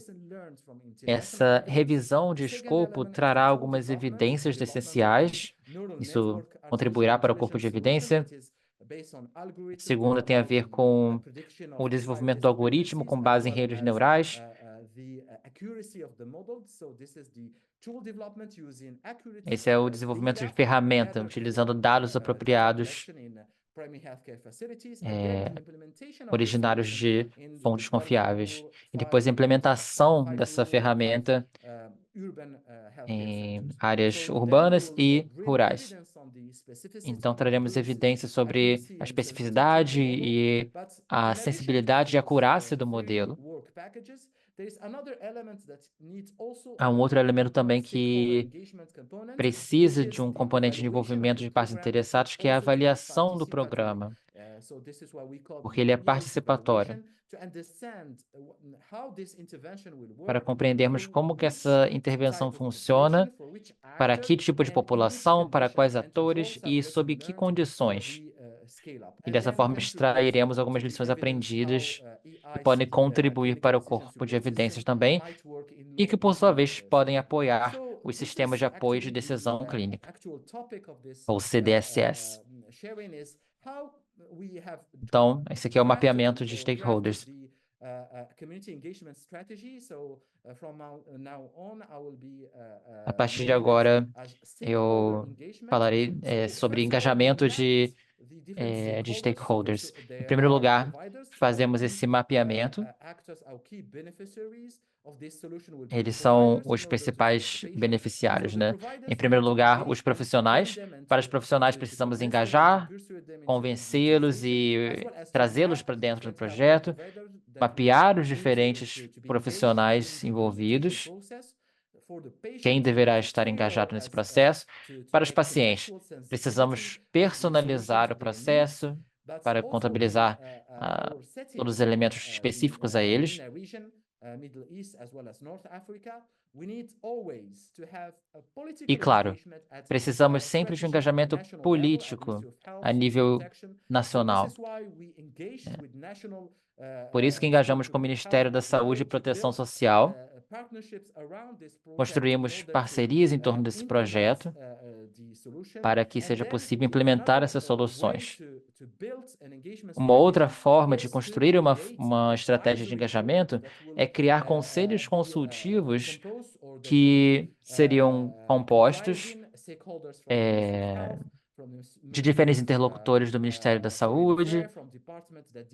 essa revisão de escopo trará algumas evidências essenciais. Isso contribuirá para o corpo de evidência. Segunda tem a ver com o desenvolvimento do algoritmo com base em redes neurais. Esse é o desenvolvimento de ferramenta, utilizando dados apropriados originários de fontes confiáveis. E depois a implementação dessa ferramenta em áreas urbanas e rurais. Então, traremos evidências sobre a especificidade e a sensibilidade e acurácia do modelo. Há um outro elemento também que precisa de um componente de envolvimento de partes interessadas, que é a avaliação do programa, porque ele é participatório. Para compreendermos como que essa intervenção funciona, para que tipo de população, para quais atores e sob que condições. E dessa forma extrairemos algumas lições aprendidas que podem contribuir para o corpo de evidências também e que, por sua vez, podem apoiar os sistemas de apoio de decisão clínica, ou CDSS. Então, esse aqui é o mapeamento de stakeholders. A partir de agora, eu falarei sobre engajamento de stakeholders. Em primeiro lugar, fazemos esse mapeamento. Eles são os principais beneficiários, né? Em primeiro lugar, os profissionais. Para os profissionais, precisamos engajar, convencê-los e trazê-los para dentro do projeto, mapear os diferentes profissionais envolvidos, quem deverá estar engajado nesse processo. Para os pacientes, precisamos personalizar o processo para contabilizar todos os elementos específicos a eles. E, claro, precisamos sempre de um engajamento político a nível nacional. Por isso que engajamos com o Ministério da Saúde e Proteção Social. Construímos parcerias em torno desse projeto para que seja possível implementar essas soluções. Uma outra forma de construir uma estratégia de engajamento é criar conselhos consultivos que seriam compostos de diferentes interlocutores do Ministério da Saúde,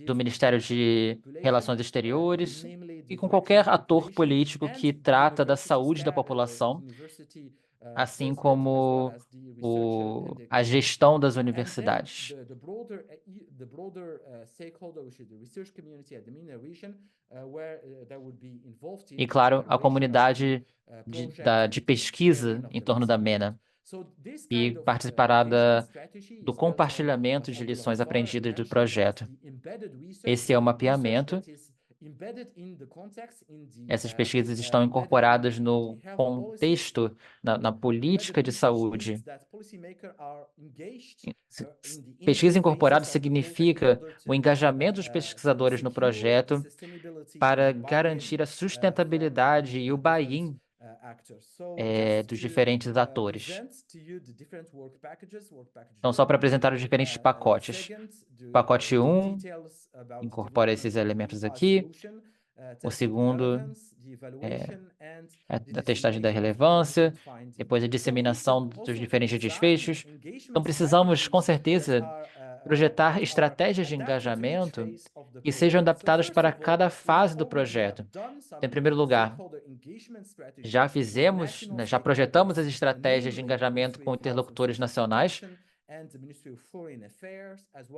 do Ministério de Relações Exteriores e com qualquer ator político que trata da saúde da população, assim como a gestão das universidades. E, claro, a comunidade de pesquisa em torno da MENA, e participará do compartilhamento de lições aprendidas do projeto. Esse é o mapeamento. Essas pesquisas estão incorporadas no contexto, na política de saúde. Pesquisa incorporada significa o engajamento dos pesquisadores no projeto para garantir a sustentabilidade e o buy-in dos diferentes atores. Então, só para apresentar os diferentes pacotes. Pacote 1 incorpora esses elementos aqui. O segundo é a testagem da relevância, depois a disseminação dos diferentes desfechos. Então, precisamos, com certeza, projetar estratégias de engajamento que sejam adaptadas para cada fase do projeto. Então, em primeiro lugar, já projetamos as estratégias de engajamento com interlocutores nacionais,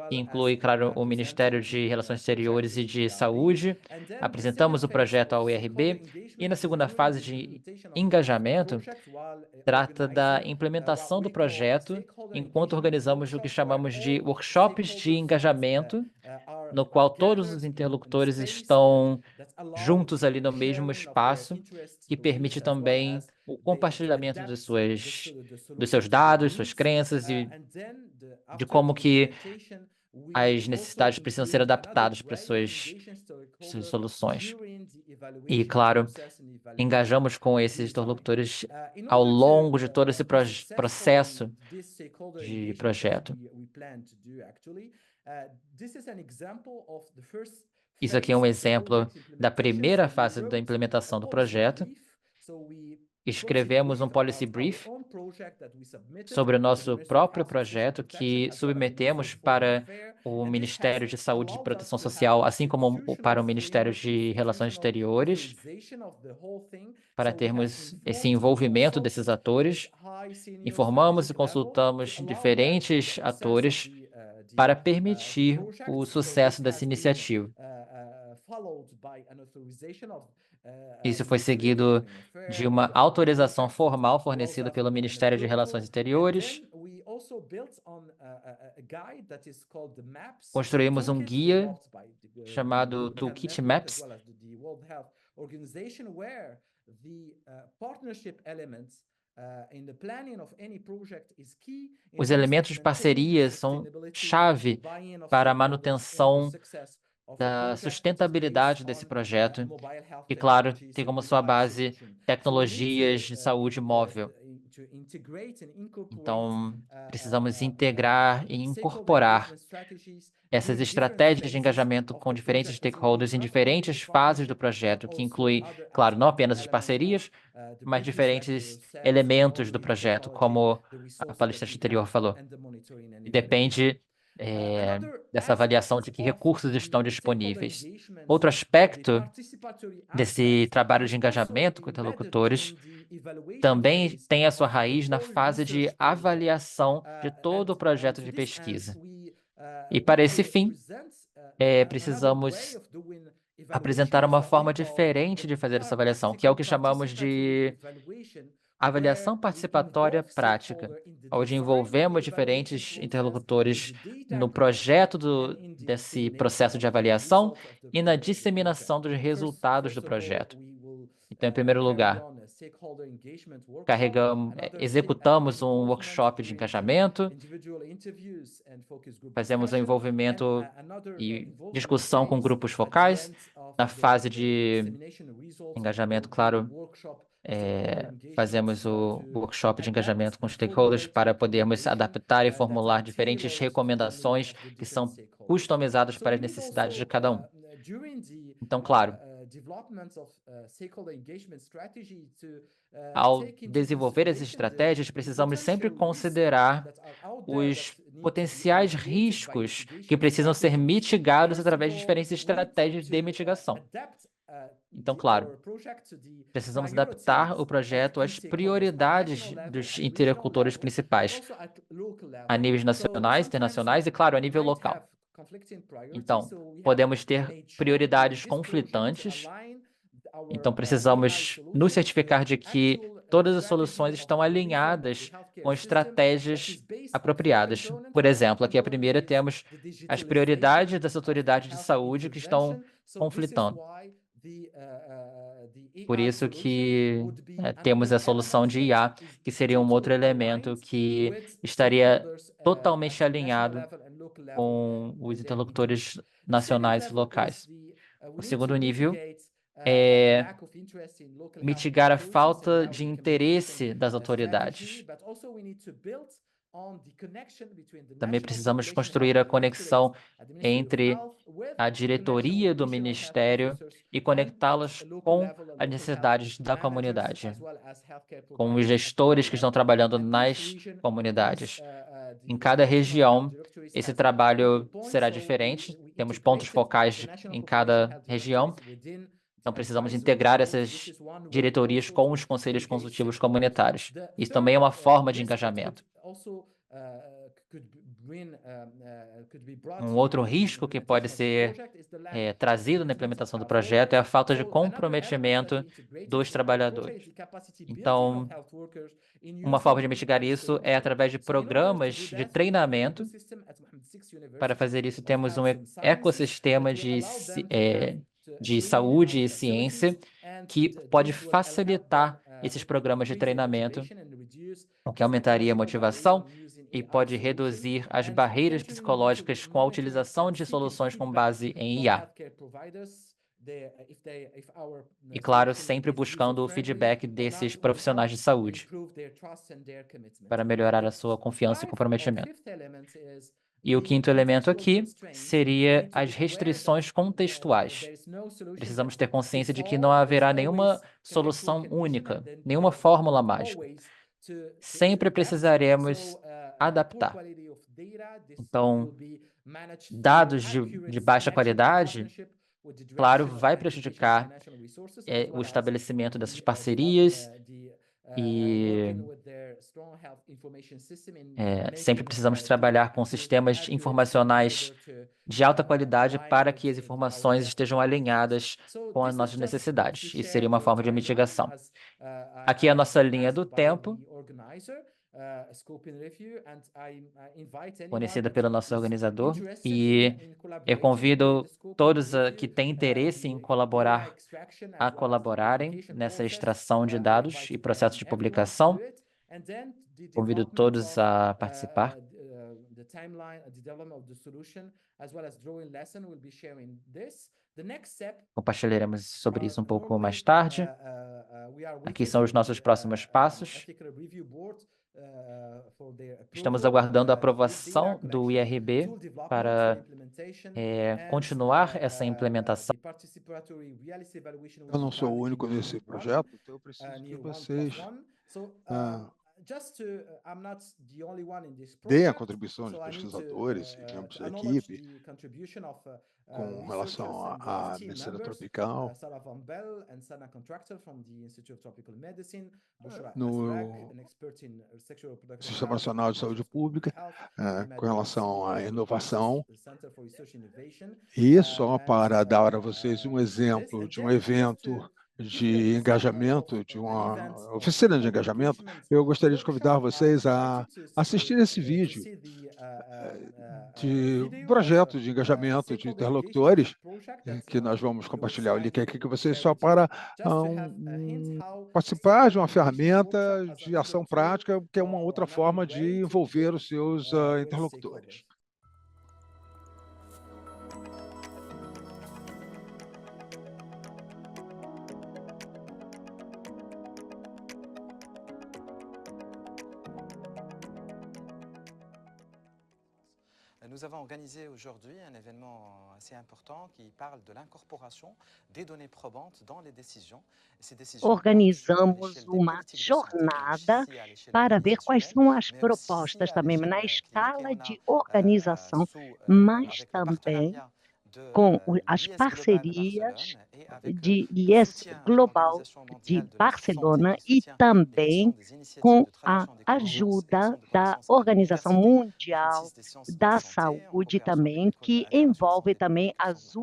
que inclui, claro, o Ministério de Relações Exteriores e de Saúde. Apresentamos o projeto ao IRB e, na segunda fase de engajamento, trata da implementação do projeto, enquanto organizamos o que chamamos de workshops de engajamento, no qual todos os interlocutores estão juntos ali no mesmo espaço, que permite também o compartilhamento dos seus dados, suas crenças e de como que as necessidades precisam ser adaptadas para suas soluções. E, claro, engajamos com esses interlocutores ao longo de todo esse processo de projeto. Isso aqui é um exemplo da primeira fase da implementação do projeto. escrevemos um policy brief sobre o nosso próprio projeto que submetemos para o Ministério de Saúde e Proteção Social, assim como para o Ministério de Relações Exteriores, para termos esse envolvimento desses atores. Informamos e consultamos diferentes atores para permitir o sucesso dessa iniciativa. Isso foi seguido de uma autorização formal fornecida pelo Ministério de Relações Exteriores. Construímos um guia chamado Toolkit Maps, os elementos de parceria são chave para a manutenção da sustentabilidade desse projeto e, claro, tem como sua base tecnologias de saúde móvel. Então, precisamos integrar e incorporar essas estratégias de engajamento com diferentes stakeholders em diferentes fases do projeto, que inclui, claro, não apenas as parcerias, mas diferentes elementos do projeto, como a palestrante anterior falou. E depende dessa avaliação de que recursos estão disponíveis. Outro aspecto desse trabalho de engajamento com interlocutores também tem a sua raiz na fase de avaliação de todo o projeto de pesquisa. E para esse fim, precisamos apresentar uma forma diferente de fazer essa avaliação, que é o que chamamos de avaliação participatória prática, onde envolvemos diferentes interlocutores no projeto desse processo de avaliação e na disseminação dos resultados do projeto. Então, em primeiro lugar, executamos um workshop de engajamento, fazemos o envolvimento e discussão com grupos focais. Na fase de engajamento, claro, fazemos o workshop de engajamento com stakeholders para podermos adaptar e formular diferentes recomendações que são customizadas para as necessidades de cada um. Então, claro, ao desenvolver as estratégias, precisamos sempre considerar os potenciais riscos que precisam ser mitigados através de diferentes estratégias de mitigação. Então, claro, precisamos adaptar o projeto às prioridades dos interlocutores principais, a níveis nacionais, internacionais e, claro, a nível local. Então, podemos ter prioridades conflitantes. Então, precisamos nos certificar de que todas as soluções estão alinhadas com estratégias apropriadas. Por exemplo, aqui a primeira temos as prioridades das autoridades de saúde que estão conflitando. Por isso que temos a solução de IA, que seria um outro elemento que estaria totalmente alinhado com os interlocutores nacionais e locais. O segundo nível é mitigar a falta de interesse das autoridades. Também precisamos construir a conexão entre a diretoria do Ministério e conectá-las com as necessidades da comunidade, com os gestores que estão trabalhando nas comunidades. Em cada região, esse trabalho será diferente, temos pontos focais em cada região, então precisamos integrar essas diretorias com os conselhos consultivos comunitários. Isso também é uma forma de engajamento. Um outro risco que pode ser trazido na implementação do projeto é a falta de comprometimento dos trabalhadores. Então, uma forma de mitigar isso é através de programas de treinamento. Para fazer isso, temos um ecossistema de saúde e ciência que pode facilitar esses programas de treinamento, o que aumentaria a motivação e pode reduzir as barreiras psicológicas com a utilização de soluções com base em IA. E, claro, sempre buscando o feedback desses profissionais de saúde para melhorar a sua confiança e comprometimento. E o quinto elemento aqui seria as restrições contextuais. Precisamos ter consciência de que não haverá nenhuma solução única, nenhuma fórmula mágica. Sempre precisaremos adaptar. Então, dados de baixa qualidade, claro, vai prejudicar o estabelecimento dessas parcerias e sempre precisamos trabalhar com sistemas informacionais de alta qualidade para que as informações estejam alinhadas com as nossas necessidades. Isso seria uma forma de mitigação. Aqui é a nossa linha do tempo, fornecida pelo nosso organizador, e eu convido todos que têm interesse em colaborar a colaborarem nessa extração de dados e processo de publicação. Convido todos a participar. Compartilharemos sobre isso um pouco mais tarde. Aqui são os nossos próximos passos. Estamos aguardando a aprovação do IRB para continuar essa implementação. Eu não sou o único nesse projeto, então eu preciso que vocês deem a contribuição de pesquisadores e membros da equipe com relação à medicina tropical, no Sistema Nacional de Saúde Pública, com relação à inovação. E só para dar a vocês um exemplo de um evento de engajamento, de uma oficina de engajamento, eu gostaria de convidar vocês a assistir esse vídeo de projeto de engajamento de interlocutores, que nós vamos compartilhar o link aqui com vocês só para participar de uma ferramenta de ação prática, que é uma outra forma de envolver os seus interlocutores. Nous avons organisé aujourd'hui un événement assez important qui parle de l'incorporation des données probantes dans les décisions. Organizamos uma jornada para ver quais são as propostas também na escala de organização, mas também com as parcerias de IES Global de Barcelona e também com a ajuda da Organização Mundial da Saúde também, que envolve também as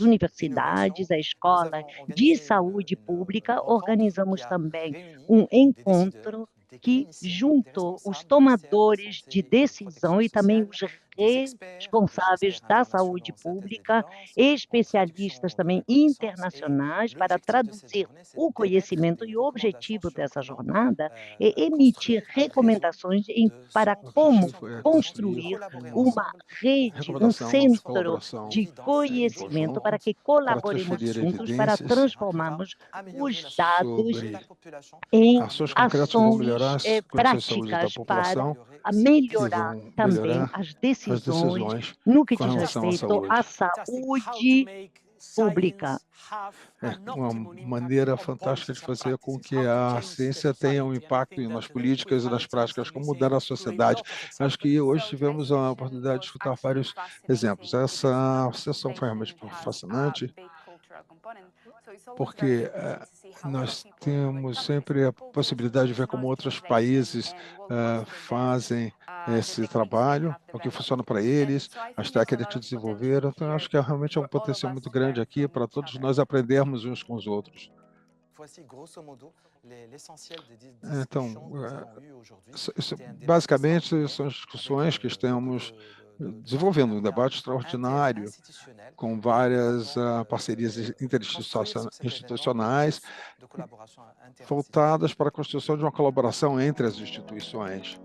universidades, a Escola de Saúde Pública. Organizamos também um encontro que juntou os tomadores de decisão e também os responsáveis da saúde pública, especialistas também internacionais, para traduzir o conhecimento, e o objetivo dessa jornada é emitir recomendações para como construir uma rede, um centro de conhecimento para que colaboremos juntos para transformarmos os dados em ações práticas para melhorar também as decisões no que diz respeito à saúde pública. É uma maneira fantástica de fazer com que a ciência tenha um impacto nas políticas e nas práticas, como mudar a sociedade. Acho que hoje tivemos a oportunidade de escutar vários exemplos. Essa sessão foi realmente fascinante, porque nós temos sempre a possibilidade de ver como outros países fazem esse trabalho, o que funciona para eles, as técnicas que desenvolveram. Então, acho que realmente é um potencial muito grande aqui para todos nós aprendermos uns com os outros. Então, basicamente, são discussões que estamos desenvolvendo um debate extraordinário com várias parcerias interinstitucionais voltadas para a construção de uma colaboração entre as instituições.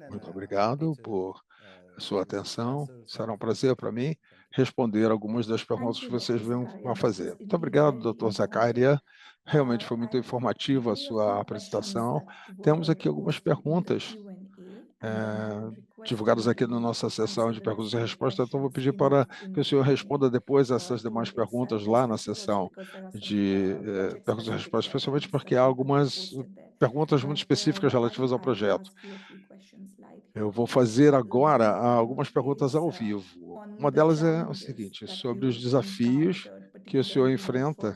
Muito obrigado por sua atenção. Será um prazer para mim responder algumas das perguntas que vocês venham a fazer. Muito obrigado, Dr. Zaccaria. Realmente foi muito informativa a sua apresentação. Temos aqui algumas perguntas divulgadas aqui na nossa sessão de perguntas e respostas, então vou pedir para que o senhor responda depois essas demais perguntas lá na sessão de perguntas e respostas, especialmente porque há algumas perguntas muito específicas relativas ao projeto. Eu vou fazer agora algumas perguntas ao vivo. Uma delas é o seguinte, sobre os desafios que o senhor enfrenta,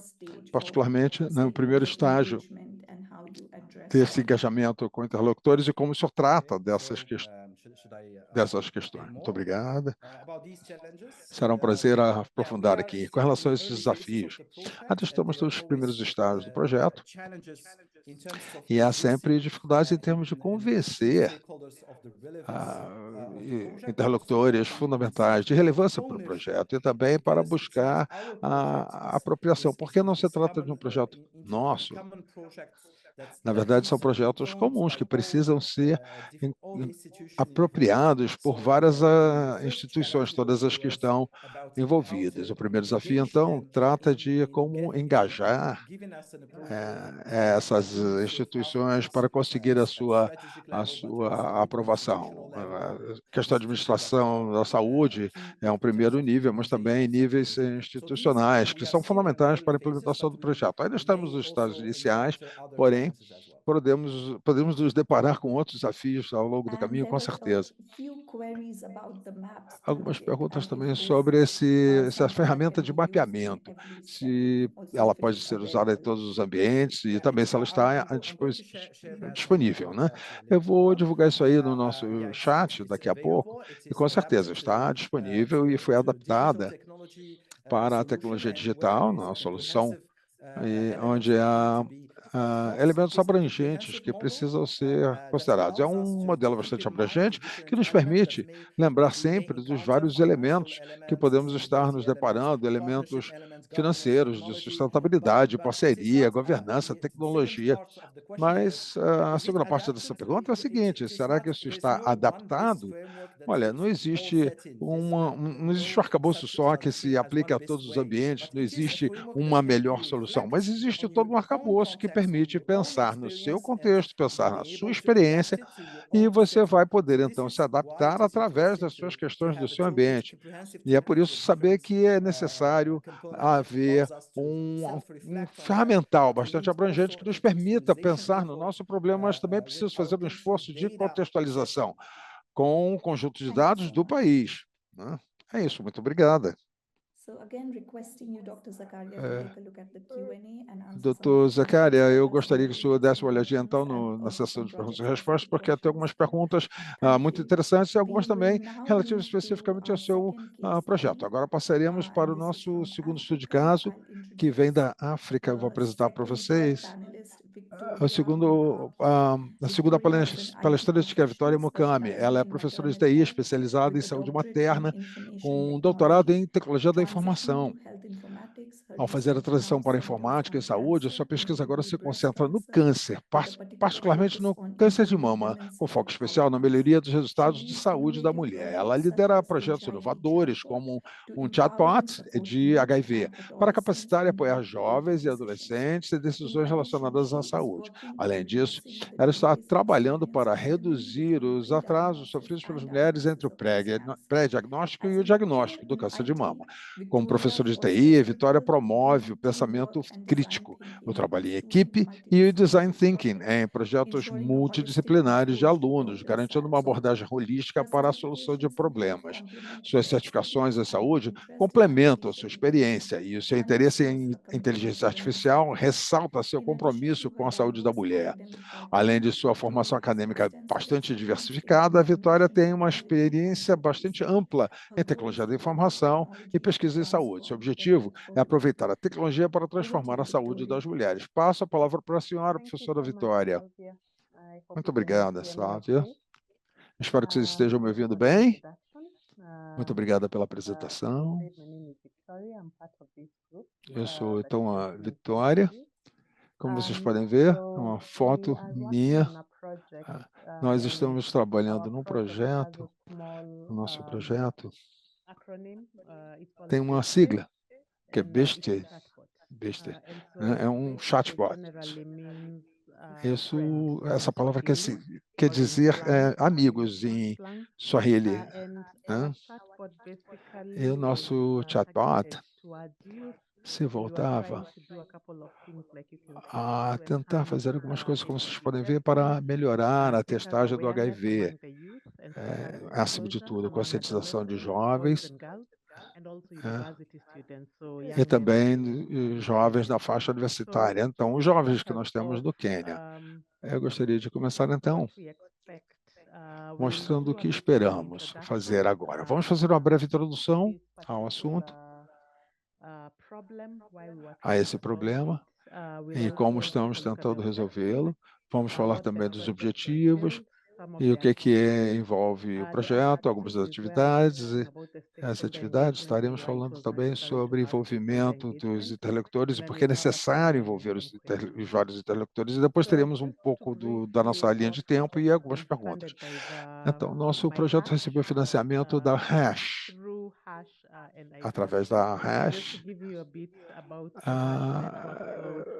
particularmente no primeiro estágio desse engajamento com interlocutores e como o senhor trata dessas questões. Muito obrigado. Será um prazer aprofundar aqui. Com relação a esses desafios, ainda estamos nos primeiros estágios do projeto e há sempre dificuldades em termos de convencer interlocutores fundamentais de relevância para o projeto e também para buscar a apropriação, porque não se trata de um projeto nosso. Na verdade, são projetos comuns que precisam ser apropriados por várias instituições, todas as que estão envolvidas. O primeiro desafio, então, trata de como engajar essas instituições para conseguir a sua aprovação. A questão da administração da saúde é um primeiro nível, mas também níveis institucionais, que são fundamentais para a implementação do projeto. Ainda estamos nos estágios iniciais, porém, podemos nos deparar com outros desafios ao longo do caminho, com certeza. Algumas perguntas também sobre essa ferramenta de mapeamento, se ela pode ser usada em todos os ambientes e também se ela está disponível, né? Eu vou divulgar isso aí no nosso chat daqui a pouco e com certeza está disponível e foi adaptada para a tecnologia digital, uma solução onde há elementos abrangentes que precisam ser considerados. É um modelo bastante abrangente que nos permite lembrar sempre dos vários elementos que podemos estar nos deparando, elementos financeiros, de sustentabilidade, parceria, governança, tecnologia. Mas a segunda parte dessa pergunta é a seguinte, será que isso está adaptado? Olha, não existe não existe um arcabouço só que se aplique a todos os ambientes, não existe uma melhor solução, mas existe todo um arcabouço que permite pensar no seu contexto, pensar na sua experiência, e você vai poder, então, se adaptar através das suas questões do seu ambiente. E é por isso saber que é necessário haver um ferramental bastante abrangente que nos permita pensar no nosso problema, mas também precisa fazer um esforço de contextualização com o conjunto de dados do país, né? É isso, muito obrigada. Doutor Zaccaria, eu gostaria que o senhor desse uma olhadinha, então, na sessão de perguntas e respostas, porque tem algumas perguntas muito interessantes e algumas também relativas especificamente ao seu projeto. Agora passaremos para o nosso segundo estudo de caso, que vem da África. Eu vou apresentar para vocês. A segunda palestrante, que é a Vitória Mukami. Ela é professora de TI especializada em saúde materna, com um doutorado em tecnologia da informação. Ao fazer a transição para a informática e saúde, a sua pesquisa agora se concentra no câncer, particularmente no câncer de mama, com foco especial na melhoria dos resultados de saúde da mulher. Ela lidera projetos inovadores, como um chatbot de HIV, para capacitar e apoiar jovens e adolescentes em decisões relacionadas à saúde. Além disso, ela está trabalhando para reduzir os atrasos sofridos pelas mulheres entre o pré-diagnóstico e o diagnóstico do câncer de mama. Como professora de TI, Vitória promove o pensamento crítico, o trabalho em equipe e o design thinking em projetos multidisciplinares de alunos, garantindo uma abordagem holística para a solução de problemas. Suas certificações em saúde complementam sua experiência e o seu interesse em inteligência artificial ressalta seu compromisso com a saúde da mulher. Além de sua formação acadêmica bastante diversificada, a Vitória tem uma experiência bastante ampla em tecnologia da informação e pesquisa em saúde. Seu objetivo é aproveitar a tecnologia para transformar a saúde das mulheres. Passo a palavra para a senhora, professora Vitória. Muito obrigada, Sávia. Espero que vocês estejam me ouvindo bem. Muito obrigada pela apresentação. Eu sou, então, a Vitória. Como vocês podem ver, é uma foto minha Nós estamos trabalhando num projeto, o nosso projeto tem uma sigla, que é BEST, né? É um chatbot. Essa palavra quer dizer amigos em Swahili, né? E o nosso chatbot se voltava a tentar fazer algumas coisas, como vocês podem ver, para melhorar a testagem do HIV, acima de tudo, a conscientização de jovens, e também jovens da faixa universitária. Então, os jovens que nós temos no Quênia. Eu gostaria de começar, então, mostrando o que esperamos fazer agora. Vamos fazer uma breve introdução ao assunto, a esse problema, e como estamos tentando resolvê-lo. Vamos falar também dos objetivos e o que envolve o projeto, algumas das atividades. As atividades, estaremos falando também sobre envolvimento dos interlocutores e por que é necessário envolver os vários interlocutores, e depois teremos um pouco da nossa linha de tempo e algumas perguntas. Então, nosso projeto recebeu financiamento da Hash. Através da Hash,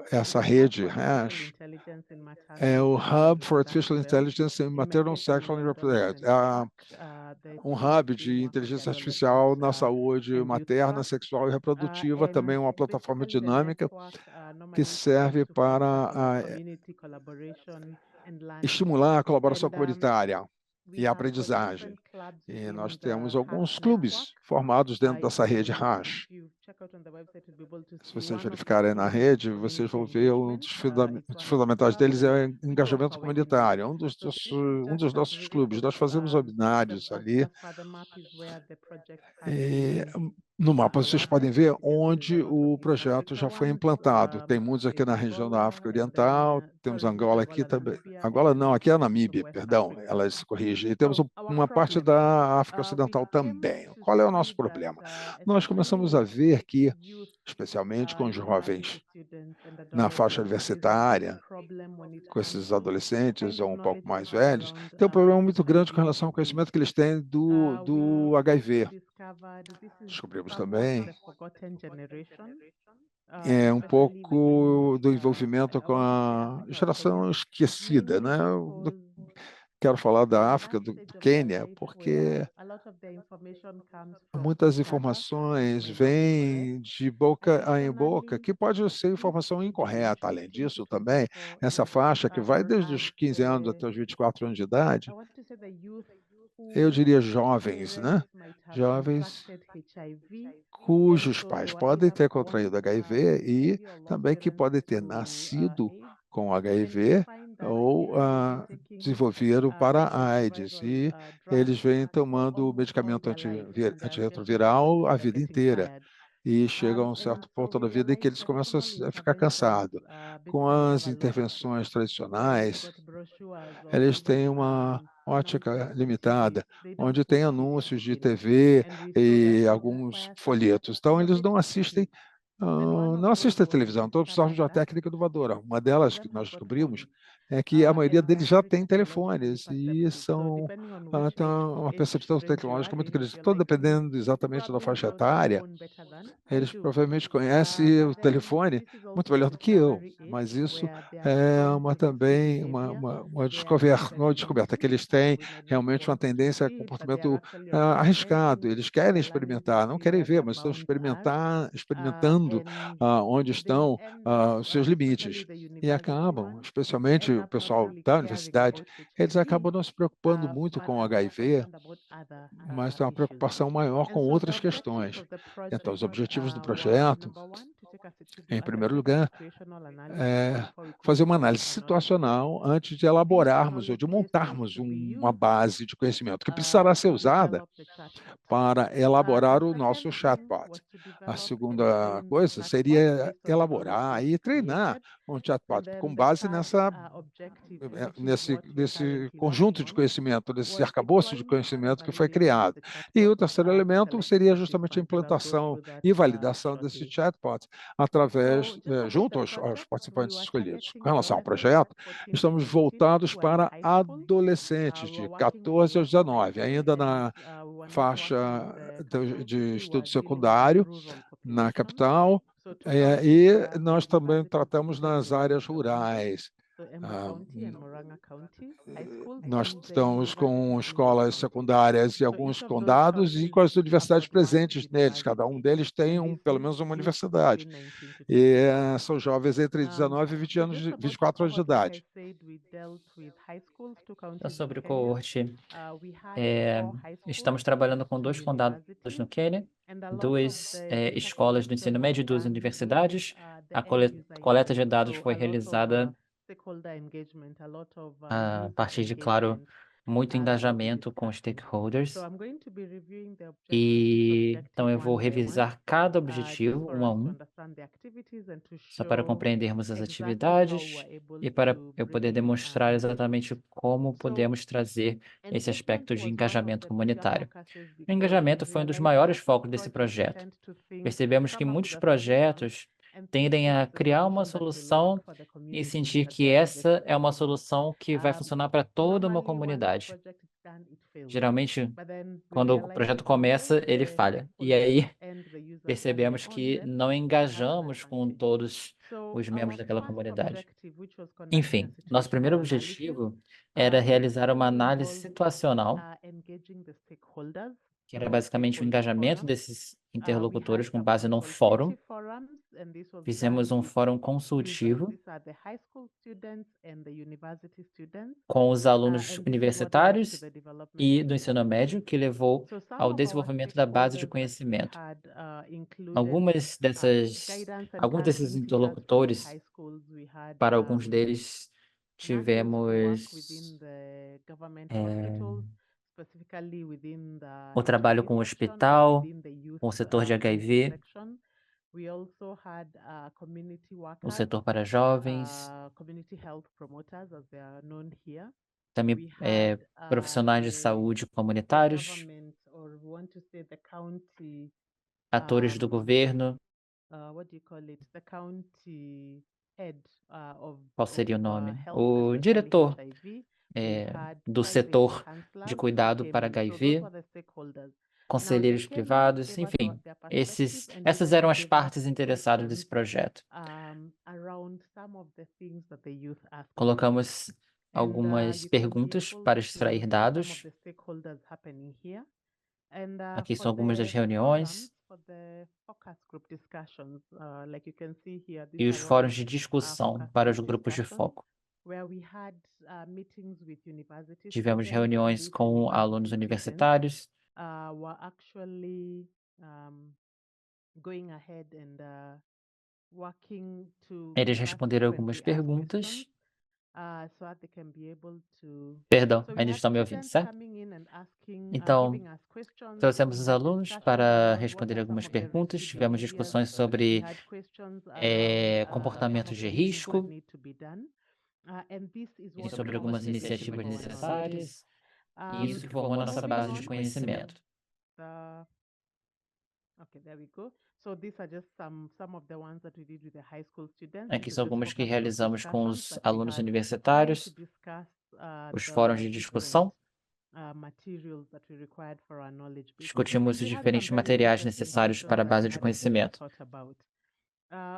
essa rede Hash é o Hub for Artificial Intelligence in Maternal, Sexual and Reproductive. Um hub de inteligência artificial na saúde materna, sexual e reprodutiva, também uma plataforma dinâmica que serve para estimular a colaboração comunitária e a aprendizagem. E nós temos alguns clubes formados dentro dessa rede Hash. Se vocês verificarem na rede, vocês vão ver um dos fundamentais deles é o engajamento comunitário, um dos nossos clubes. Nós fazemos webinários ali. E no mapa vocês podem ver onde o projeto já foi implantado. Tem muitos aqui na região da África Oriental, temos Angola aqui também. Angola não, aqui é a Namíbia, perdão, ela se corrige. E temos uma parte da África Ocidental também. Qual é o nosso problema? Nós começamos a ver que, especialmente com jovens na faixa universitária, com esses adolescentes ou um pouco mais velhos, tem um problema muito grande com relação ao conhecimento que eles têm do HIV. Descobrimos também um pouco do envolvimento com a geração esquecida, né? Quero falar da África, do Quênia, porque muitas informações vêm de boca em boca, que pode ser informação incorreta. Além disso, também, essa faixa que vai desde os 15 anos até os 24 anos de idade, eu diria jovens, né? Jovens cujos pais podem ter contraído HIV e também que podem ter nascido com HIV ou desenvolveram para a AIDS, e eles vêm tomando medicamento antirretroviral a vida inteira. E chegam a um certo ponto da vida em que eles começam a ficar cansados. Com as intervenções tradicionais, eles têm uma ótica limitada, onde tem anúncios de TV e alguns folhetos. Então, eles não assistem a televisão, então precisamos de uma técnica inovadora. Uma delas que nós descobrimos é que a maioria deles já tem telefones e tem uma percepção tecnológica muito grande. Então, dependendo exatamente da faixa etária, eles provavelmente conhecem o telefone muito melhor do que eu, mas isso é também uma descoberta, que eles têm realmente uma tendência a comportamento arriscado. Eles querem experimentar, não querem ver, mas estão experimentando onde estão os seus limites. E acabam, especialmente o pessoal da universidade, eles acabam não se preocupando muito com o HIV, mas tem uma preocupação maior com outras questões. Então, os objetivos do projeto, em primeiro lugar, é fazer uma análise situacional antes de elaborarmos ou de montarmos uma base de conhecimento que precisará ser usada para elaborar o nosso chatbot. A segunda coisa seria elaborar e treinar um chatbot, com base nesse conjunto de conhecimento, nesse arcabouço de conhecimento que foi criado. E o terceiro elemento seria justamente a implantação e validação desse chatbot junto aos participantes escolhidos. Com relação ao projeto, estamos voltados para adolescentes de 14 a 19, ainda na faixa de estudo secundário, na capital, e nós também tratamos nas áreas rurais. Nós estamos com escolas secundárias em alguns condados e com as universidades presentes neles. Cada um deles tem pelo menos uma universidade. E são jovens entre 19 e 24 anos de idade. Então, sobre o coorte, estamos trabalhando com 2 condados no Quênia, 2 escolas do ensino médio e 2 universidades. A coleta de dados foi realizada a partir de, claro, muito engajamento com os stakeholders. E então eu vou revisar cada objetivo um a um, só para compreendermos as atividades e para eu poder demonstrar exatamente como podemos trazer esse aspecto de engajamento comunitário. O engajamento foi um dos maiores focos desse projeto. Percebemos que muitos projetos tendem a criar uma solução e sentir que essa é uma solução que vai funcionar para toda uma comunidade. Geralmente, quando o projeto começa, ele falha. E aí, percebemos que não engajamos com todos os membros daquela comunidade. Enfim, nosso primeiro objetivo era realizar uma análise situacional, que era basicamente o engajamento desses interlocutores com base num fórum. Fizemos um fórum consultivo com os alunos universitários e do ensino médio, que levou ao desenvolvimento da base de conhecimento. Alguns desses interlocutores, para alguns deles, tivemos o trabalho com o hospital, com o setor de HIV, o setor para jovens, também profissionais de saúde comunitários, atores do governo. Qual seria o nome? O diretor do setor de cuidado para HIV, conselheiros privados, enfim, essas eram as partes interessadas desse projeto. Colocamos algumas perguntas para extrair dados. Aqui são algumas das reuniões e os fóruns de discussão para os grupos de foco. Tivemos reuniões com alunos universitários. Eles responderam algumas perguntas. Perdão, ainda estão me ouvindo, certo? Então, trouxemos os alunos para responder algumas perguntas. Tivemos discussões sobre comportamentos de risco e sobre algumas iniciativas necessárias. E isso que formou a nossa base de conhecimento. Aqui são algumas que realizamos com os alunos universitários, os fóruns de discussão. Discutimos os diferentes materiais necessários para a base de conhecimento.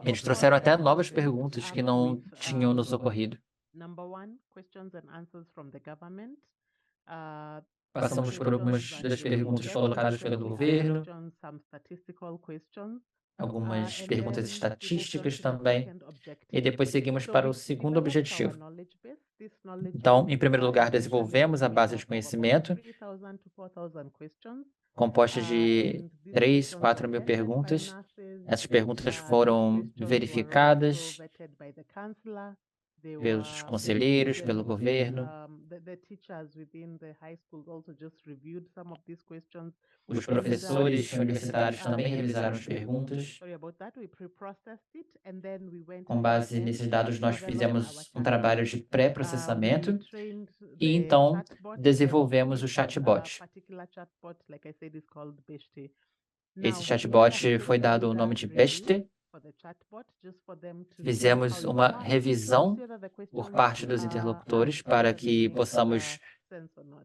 Eles trouxeram até novas perguntas que não tinham nos ocorrido. Passamos por algumas das perguntas colocadas pelo governo, algumas perguntas estatísticas também, e depois seguimos para o segundo objetivo. Então, em primeiro lugar, desenvolvemos a base de conhecimento, composta de 3, 4 mil perguntas. Essas perguntas foram verificadas pelos conselheiros, pelo governo. Os professores universitários também revisaram as perguntas. Com base nesses dados, nós fizemos um trabalho de pré-processamento e então desenvolvemos o chatbot. Esse chatbot foi dado o nome de Beste. Fizemos uma revisão por parte dos interlocutores para que possamos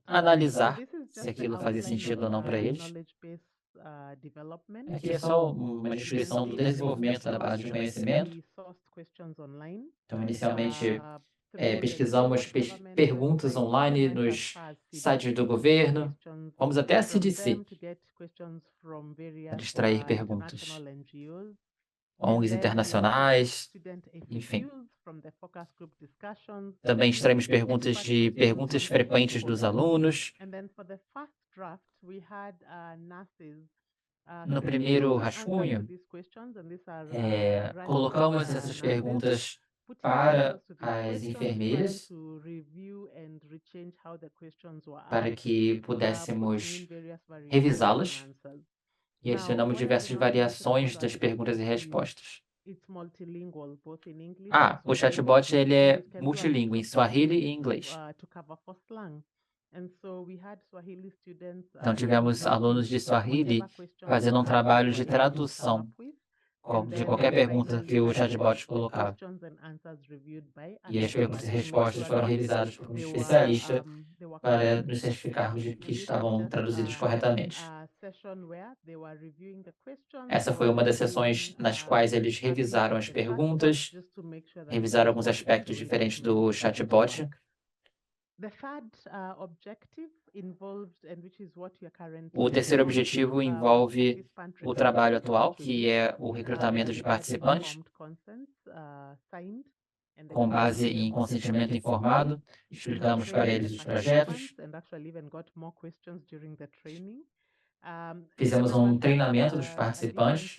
analisar se aquilo fazia sentido ou não para eles. Aqui é só uma descrição do desenvolvimento da base de conhecimento. Então, inicialmente, pesquisamos perguntas online nos sites do governo. Fomos até a CDC para extrair perguntas. ONGs internacionais, enfim. Também extraímos perguntas frequentes dos alunos. No primeiro rascunho, colocamos essas perguntas para as enfermeiras, para que pudéssemos revisá-las, e adicionamos diversas variações das perguntas e respostas. O chatbot ele é multilingüe, em Swahili e inglês. Então, tivemos alunos de Swahili fazendo um trabalho de tradução de qualquer pergunta que o chatbot colocava. E as perguntas e respostas foram revisadas por um especialista para nos certificarmos de que estavam traduzidos corretamente. Essa foi uma das sessões nas quais eles revisaram as perguntas, revisaram alguns aspectos diferentes do chatbot. O terceiro objetivo envolve o trabalho atual, que é o recrutamento de participantes, com base em consentimento informado. Explicamos para eles os projetos. Fizemos um treinamento dos participantes.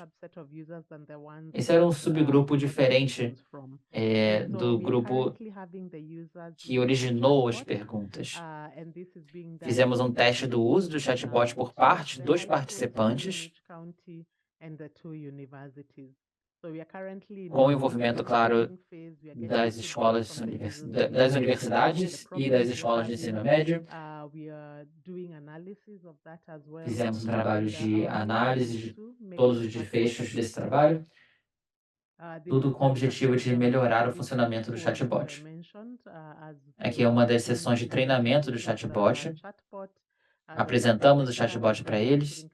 Esse era um subgrupo diferente do grupo que originou as perguntas. Fizemos um teste do uso do chatbot por parte dos participantes, com o envolvimento, claro, das escolas, das universidades e das escolas de ensino médio. Fizemos um trabalho de análise de todos os desfechos desse trabalho, tudo com o objetivo de melhorar o funcionamento do chatbot. Aqui é uma das sessões de treinamento do chatbot. Apresentamos o chatbot para eles.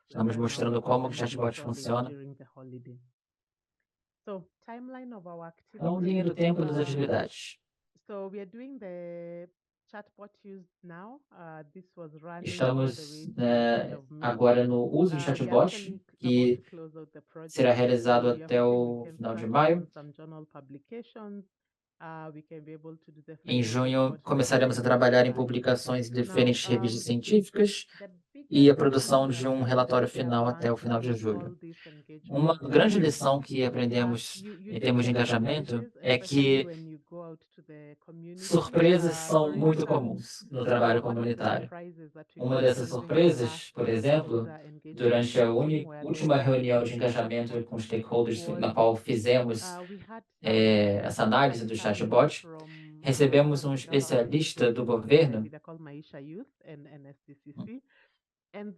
Estamos mostrando como o chatbot funciona. Então, linha do tempo das atividades. Estamos agora no uso do chatbot, que será realizado até o final de maio. Em junho, começaremos a trabalhar em publicações de diferentes revistas científicas e a produção de um relatório final até o final de julho. Uma grande lição que aprendemos em termos de engajamento é que surpresas são muito comuns no trabalho comunitário. Uma dessas surpresas, por exemplo, durante a última reunião de engajamento com stakeholders, na qual fizemos essa análise do chatbot, recebemos um especialista do governo,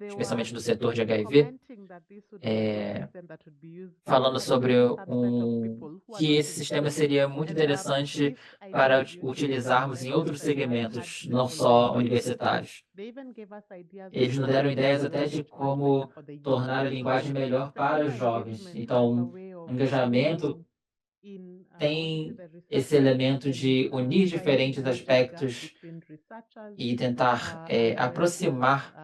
especialmente do setor de HIV, falando sobre que esse sistema seria muito interessante para utilizarmos em outros segmentos, não só universitários. Eles nos deram ideias até de como tornar a linguagem melhor para os jovens. Então, o engajamento tem esse elemento de unir diferentes aspectos e tentar aproximar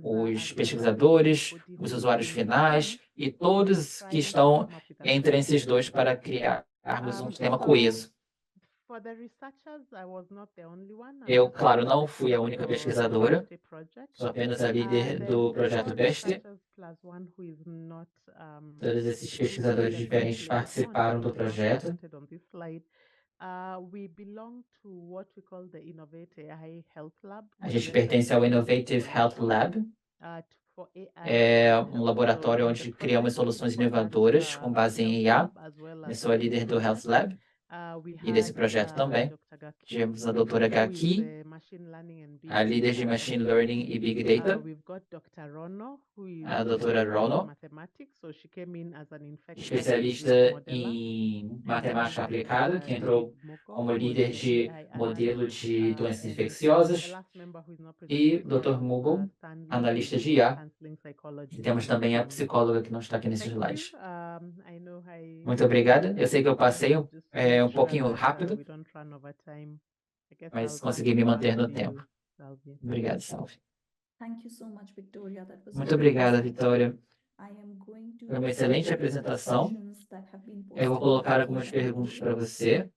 os pesquisadores, os usuários finais e todos que estão entre esses dois para criarmos um sistema coeso. Eu, claro, não fui a única pesquisadora, sou apenas a líder do projeto Beste. Todos esses pesquisadores diferentes participaram do projeto. A gente pertence ao Innovative Health Lab. É um laboratório onde criamos soluções inovadoras com base em IA. Eu sou a líder do Health Lab e desse projeto também. Tivemos a doutora Gaki, a líder de Machine Learning e Big Data, a doutora Rono, especialista em matemática aplicada, que entrou como líder de modelo de doenças infecciosas, e o Dr. Mughal, analista de IA. E temos também a psicóloga que não está aqui nesse slide. Muito obrigada. Eu sei que eu passei um pouquinho rápido, mas consegui me manter no tempo. Obrigado, Salve. Muito obrigada, Vitória. Foi uma excelente apresentação. Eu vou colocar algumas perguntas para você.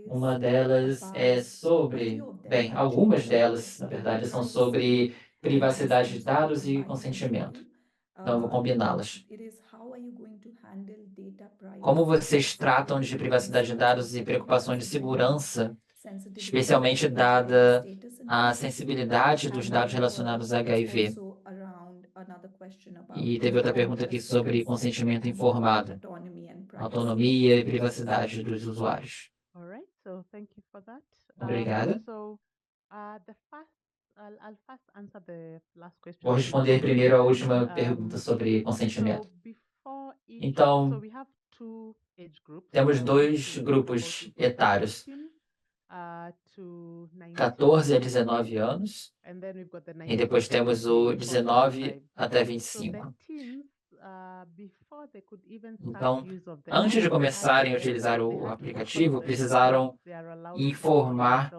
Uma delas é sobre... Bem, algumas delas, na verdade, são sobre privacidade de dados e consentimento. Então, eu vou combiná-las. Como vocês tratam de privacidade de dados e preocupações de segurança, especialmente dada a sensibilidade dos dados relacionados a HIV? E teve outra pergunta aqui sobre consentimento informado, autonomia e privacidade dos usuários. Obrigada. Vou responder primeiro a última pergunta sobre consentimento. Então, temos dois grupos etários, 14 a 19 anos, e depois temos o 19 até 25. Então, antes de começarem a utilizar o aplicativo, precisaram informar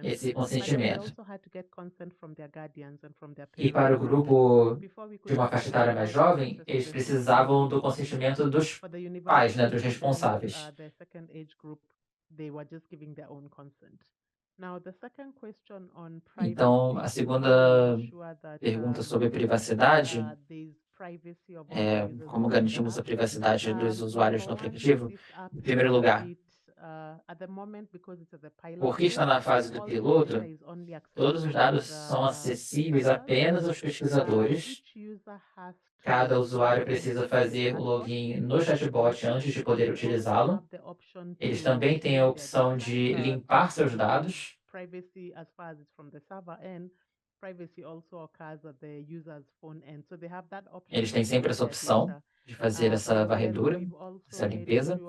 esse consentimento. E para o grupo de uma faixa etária mais jovem, eles precisavam do consentimento dos pais, né, dos responsáveis. Então, a segunda pergunta sobre privacidade, como garantimos a privacidade dos usuários no aplicativo? Em primeiro lugar, porque está na fase do piloto, todos os dados são acessíveis apenas aos pesquisadores. Cada usuário precisa fazer o login no chatbot antes de poder utilizá-lo. Eles também têm a opção de limpar seus dados. Eles têm sempre essa opção de fazer essa varredura, essa limpeza.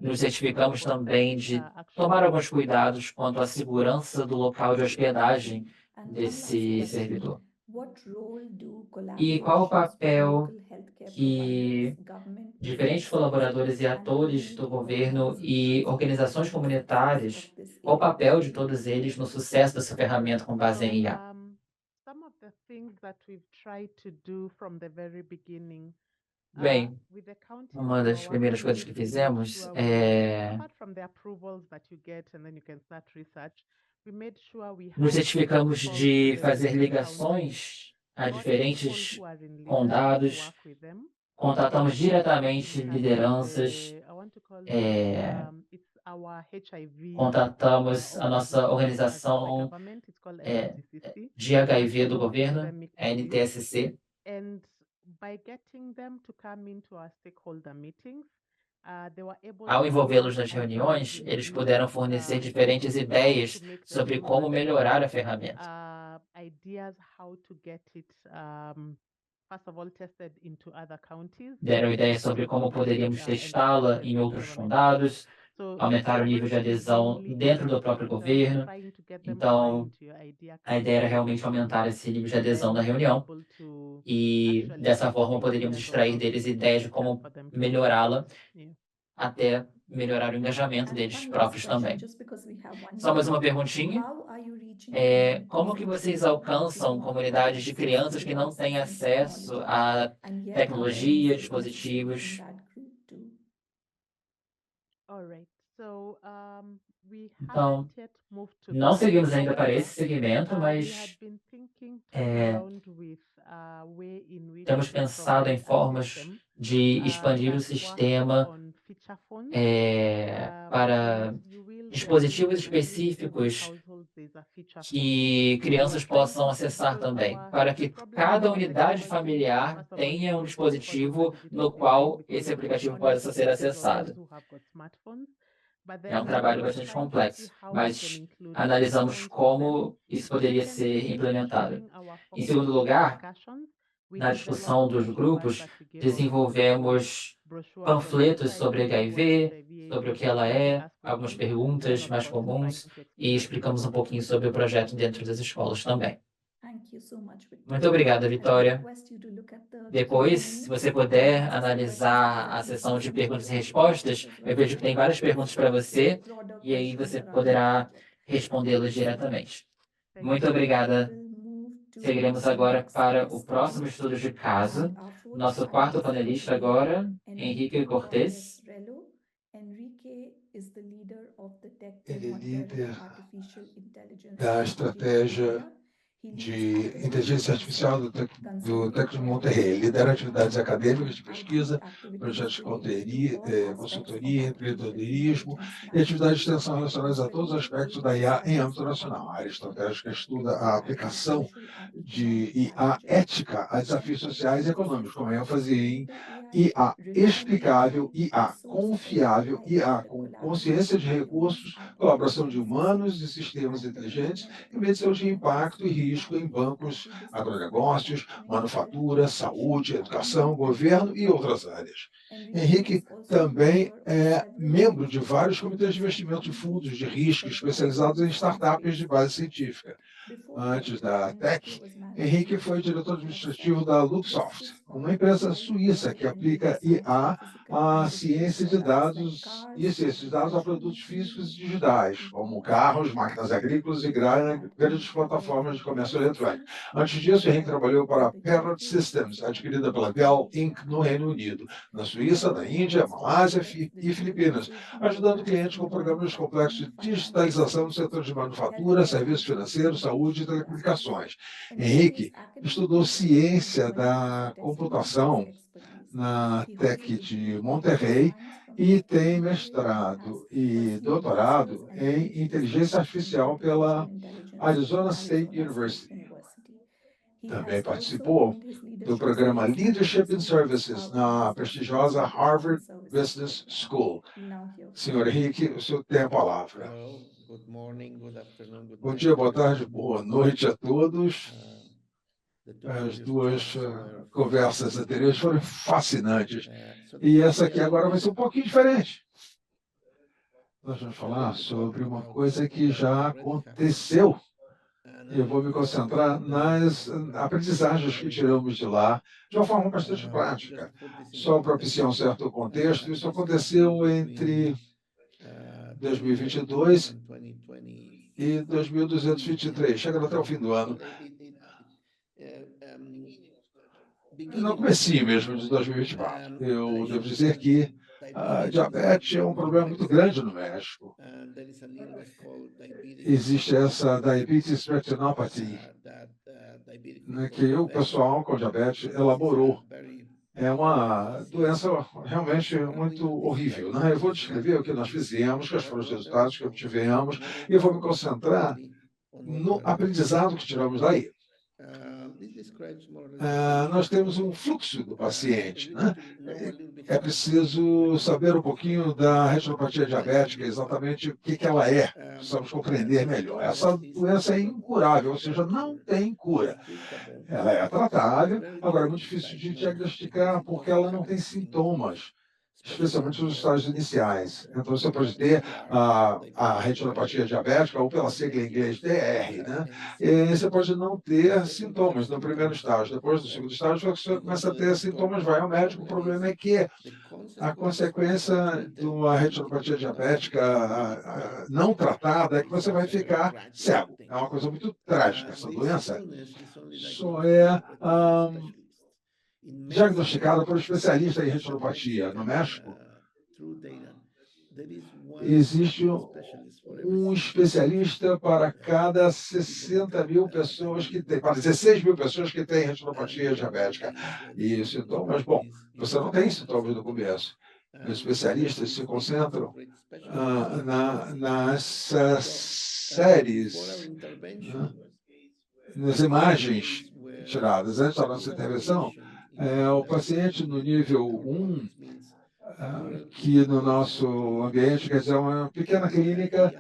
Nos certificamos também de tomar alguns cuidados quanto à segurança do local de hospedagem desse servidor. E qual o papel que diferentes colaboradores e atores do governo e organizações comunitárias, qual o papel de todos eles no sucesso dessa ferramenta com base em IA? Bem, uma das primeiras coisas que fizemos é nos certificamos de fazer ligações a diferentes condados, contatamos diretamente lideranças, contatamos a nossa organização de HIV do governo, a NTSC, ao envolvê-los nas reuniões, eles puderam fornecer diferentes ideias sobre como melhorar a ferramenta. Deram ideias sobre como poderíamos testá-la em outros condados, aumentar o nível de adesão dentro do próprio governo. Então, a ideia era realmente aumentar esse nível de adesão na reunião e, dessa forma, poderíamos extrair deles ideias de como melhorá-la até melhorar o engajamento deles próprios também. Só mais uma perguntinha. Como que vocês alcançam comunidades de crianças que não têm acesso a tecnologia, dispositivos? Então, não seguimos ainda para esse segmento, mas temos pensado em formas de expandir o sistema para dispositivos específicos que crianças possam acessar também, para que cada unidade familiar tenha um dispositivo no qual esse aplicativo possa ser acessado. É um trabalho bastante complexo, mas analisamos como isso poderia ser implementado. Em segundo lugar, na discussão dos grupos, desenvolvemos panfletos sobre HIV, sobre o que ela é, algumas perguntas mais comuns e explicamos um pouquinho sobre o projeto dentro das escolas também. Muito obrigada, Vitória. Depois, se você puder analisar a sessão de perguntas e respostas, eu vejo que tem várias perguntas para você e aí você poderá respondê-las diretamente. Muito obrigada. Seguiremos agora para o próximo estudo de caso. Nosso quarto panelista agora, Henrique Cortes. Ele é líder da estratégia de inteligência artificial do Tec de Monterrey. Lidera atividades acadêmicas de pesquisa, projetos de consultoria, empreendedorismo e atividades de extensão relacionadas a todos os aspectos da IA em âmbito nacional. A área estratégica estuda a aplicação de IA ética a desafios sociais e econômicos, com ênfase em IA explicável, IA confiável, IA com consciência de recursos, colaboração de humanos e sistemas inteligentes e medição de impacto e risco em bancos, agronegócios, manufatura, saúde, educação, governo e outras áreas. Henrique também é membro de vários comitês de investimento de fundos de risco especializados em startups de base científica. Antes da Tec, Henrique foi diretor administrativo da Luxoft, uma empresa suíça que aplica IA a ciência de dados a produtos físicos e digitais, como carros, máquinas agrícolas e grandes plataformas de comércio eletrônico. Antes disso, Henrique trabalhou para a Parrot Systems, adquirida pela Dell Inc. no Reino Unido, na Suíça, na Índia, Malásia e Filipinas, ajudando clientes com programas complexos de digitalização no setor de manufatura, serviços financeiros, saúde e telecomunicações. Henrique estudou ciência da computação na Tec de Monterrey e tem mestrado e doutorado em inteligência artificial pela Arizona State University. Também participou do programa Leadership in Services na prestigiosa Harvard Business School. Senhor Henrique, o senhor tem a palavra. Bom dia, boa tarde, boa noite a todos. As duas conversas anteriores foram fascinantes. E essa aqui agora vai ser um pouquinho diferente. Nós vamos falar sobre uma coisa que já aconteceu. Eu vou me concentrar nas aprendizagens que tiramos de lá, de uma forma bastante prática. Só propiciar um certo contexto, isso aconteceu entre 2022 e 2223, chegando até o fim do ano. No comecinho mesmo de 2024. Eu devo dizer que a diabetes é um problema muito grande no México. Existe essa diabetes retinopathy, né, que o pessoal com diabetes elaborou. É uma doença realmente muito horrível, né? Eu vou descrever o que nós fizemos, quais foram os resultados que obtivemos, e eu vou me concentrar no aprendizado que tiramos daí. Nós temos um fluxo do paciente, né? É preciso saber um pouquinho da retinopatia diabética, exatamente o que ela é, precisamos compreender melhor. Essa doença é incurável, ou seja, não tem cura. Ela é tratável, agora é muito difícil de diagnosticar porque ela não tem sintomas, especialmente nos estágios iniciais. Então, você pode ter a retinopatia diabética, ou pela sigla em inglês DR, né? E você pode não ter sintomas no primeiro estágio. Depois do segundo estágio, você começa a ter sintomas, vai ao médico. O problema é que a consequência de uma retinopatia diabética não tratada é que você vai ficar cego. É uma coisa muito trágica. Essa doença só é diagnosticada por um especialista em retinopatia no México. existe um especialista para cada 60 mil pessoas que tem, para 16 mil pessoas que têm retinopatia diabética. E sintomas, bom, você não tem sintomas no começo. Os especialistas se concentram nas séries, né, nas imagens tiradas. Antes da nossa intervenção, o paciente no nível 1, que no nosso ambiente quer dizer uma pequena clínica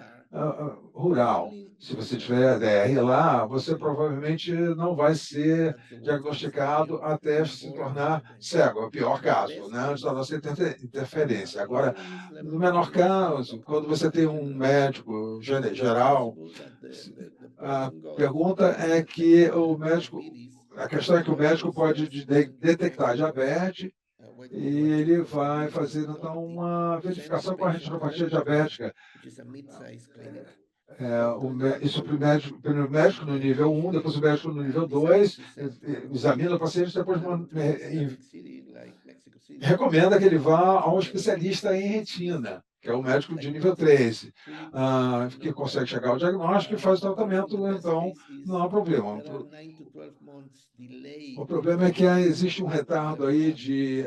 rural. Se você tiver ADR lá, você provavelmente não vai ser diagnosticado até se tornar cego, é o pior caso, né, antes da nossa interferência. Agora, no menor caso, quando você tem um médico geral, a pergunta é que a questão é que o médico pode detectar diabetes e ele vai fazer, então, uma verificação com a retinopatia diabética. Isso primeiro o médico no nível 1, depois o médico no nível 2, examina o paciente, depois recomenda que ele vá a um especialista em retina, que é o médico de nível 3, que consegue chegar ao diagnóstico e faz o tratamento, então não há problema. O problema é que existe um retardo aí de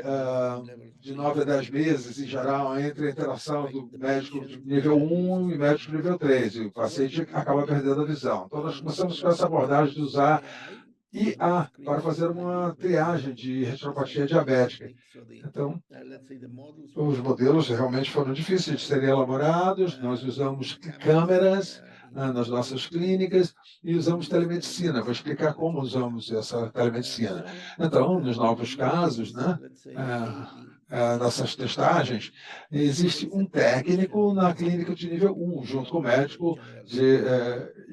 9 a 10 meses, em geral, entre a interação do médico de nível 1 e médico de nível 3, e o paciente acaba perdendo a visão. Então, nós começamos com essa abordagem de usar IA para fazer uma triagem de retinopatia diabética. Então, os modelos realmente foram difíceis de serem elaborados, nós usamos câmeras nas nossas clínicas e usamos telemedicina. Vou explicar como usamos essa telemedicina. Então, nos novos casos, né, nessas testagens, existe um técnico na clínica de nível 1, junto com o médico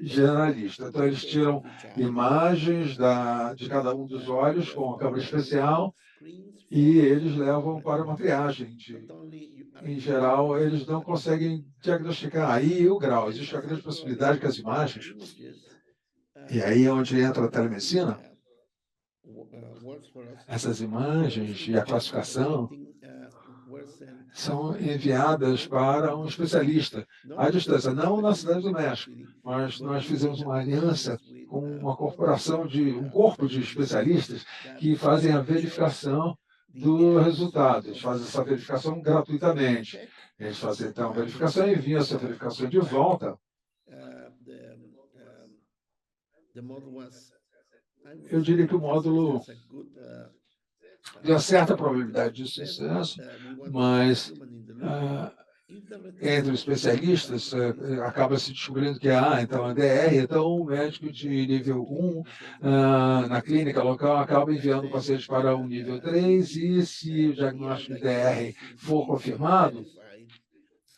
generalista. Então, eles tiram imagens de cada um dos olhos com a câmera especial e eles levam para uma triagem. Em geral, eles não conseguem diagnosticar aí o grau. Existe a grande possibilidade que as imagens, e aí é onde entra a telemedicina, essas imagens e a classificação são enviadas para um especialista à distância, não na cidade do México, mas nós fizemos uma aliança com uma corporação um corpo de especialistas que fazem a verificação do resultado. Eles fazem essa verificação gratuitamente. Eles fazem, então, a verificação e enviam essa verificação de volta. Eu diria que o módulo deu certa probabilidade de sucesso, mas entre os especialistas acaba se descobrindo que então a DR, então o médico de nível 1 na clínica local acaba enviando o paciente para o nível 3 e se o diagnóstico de DR for confirmado,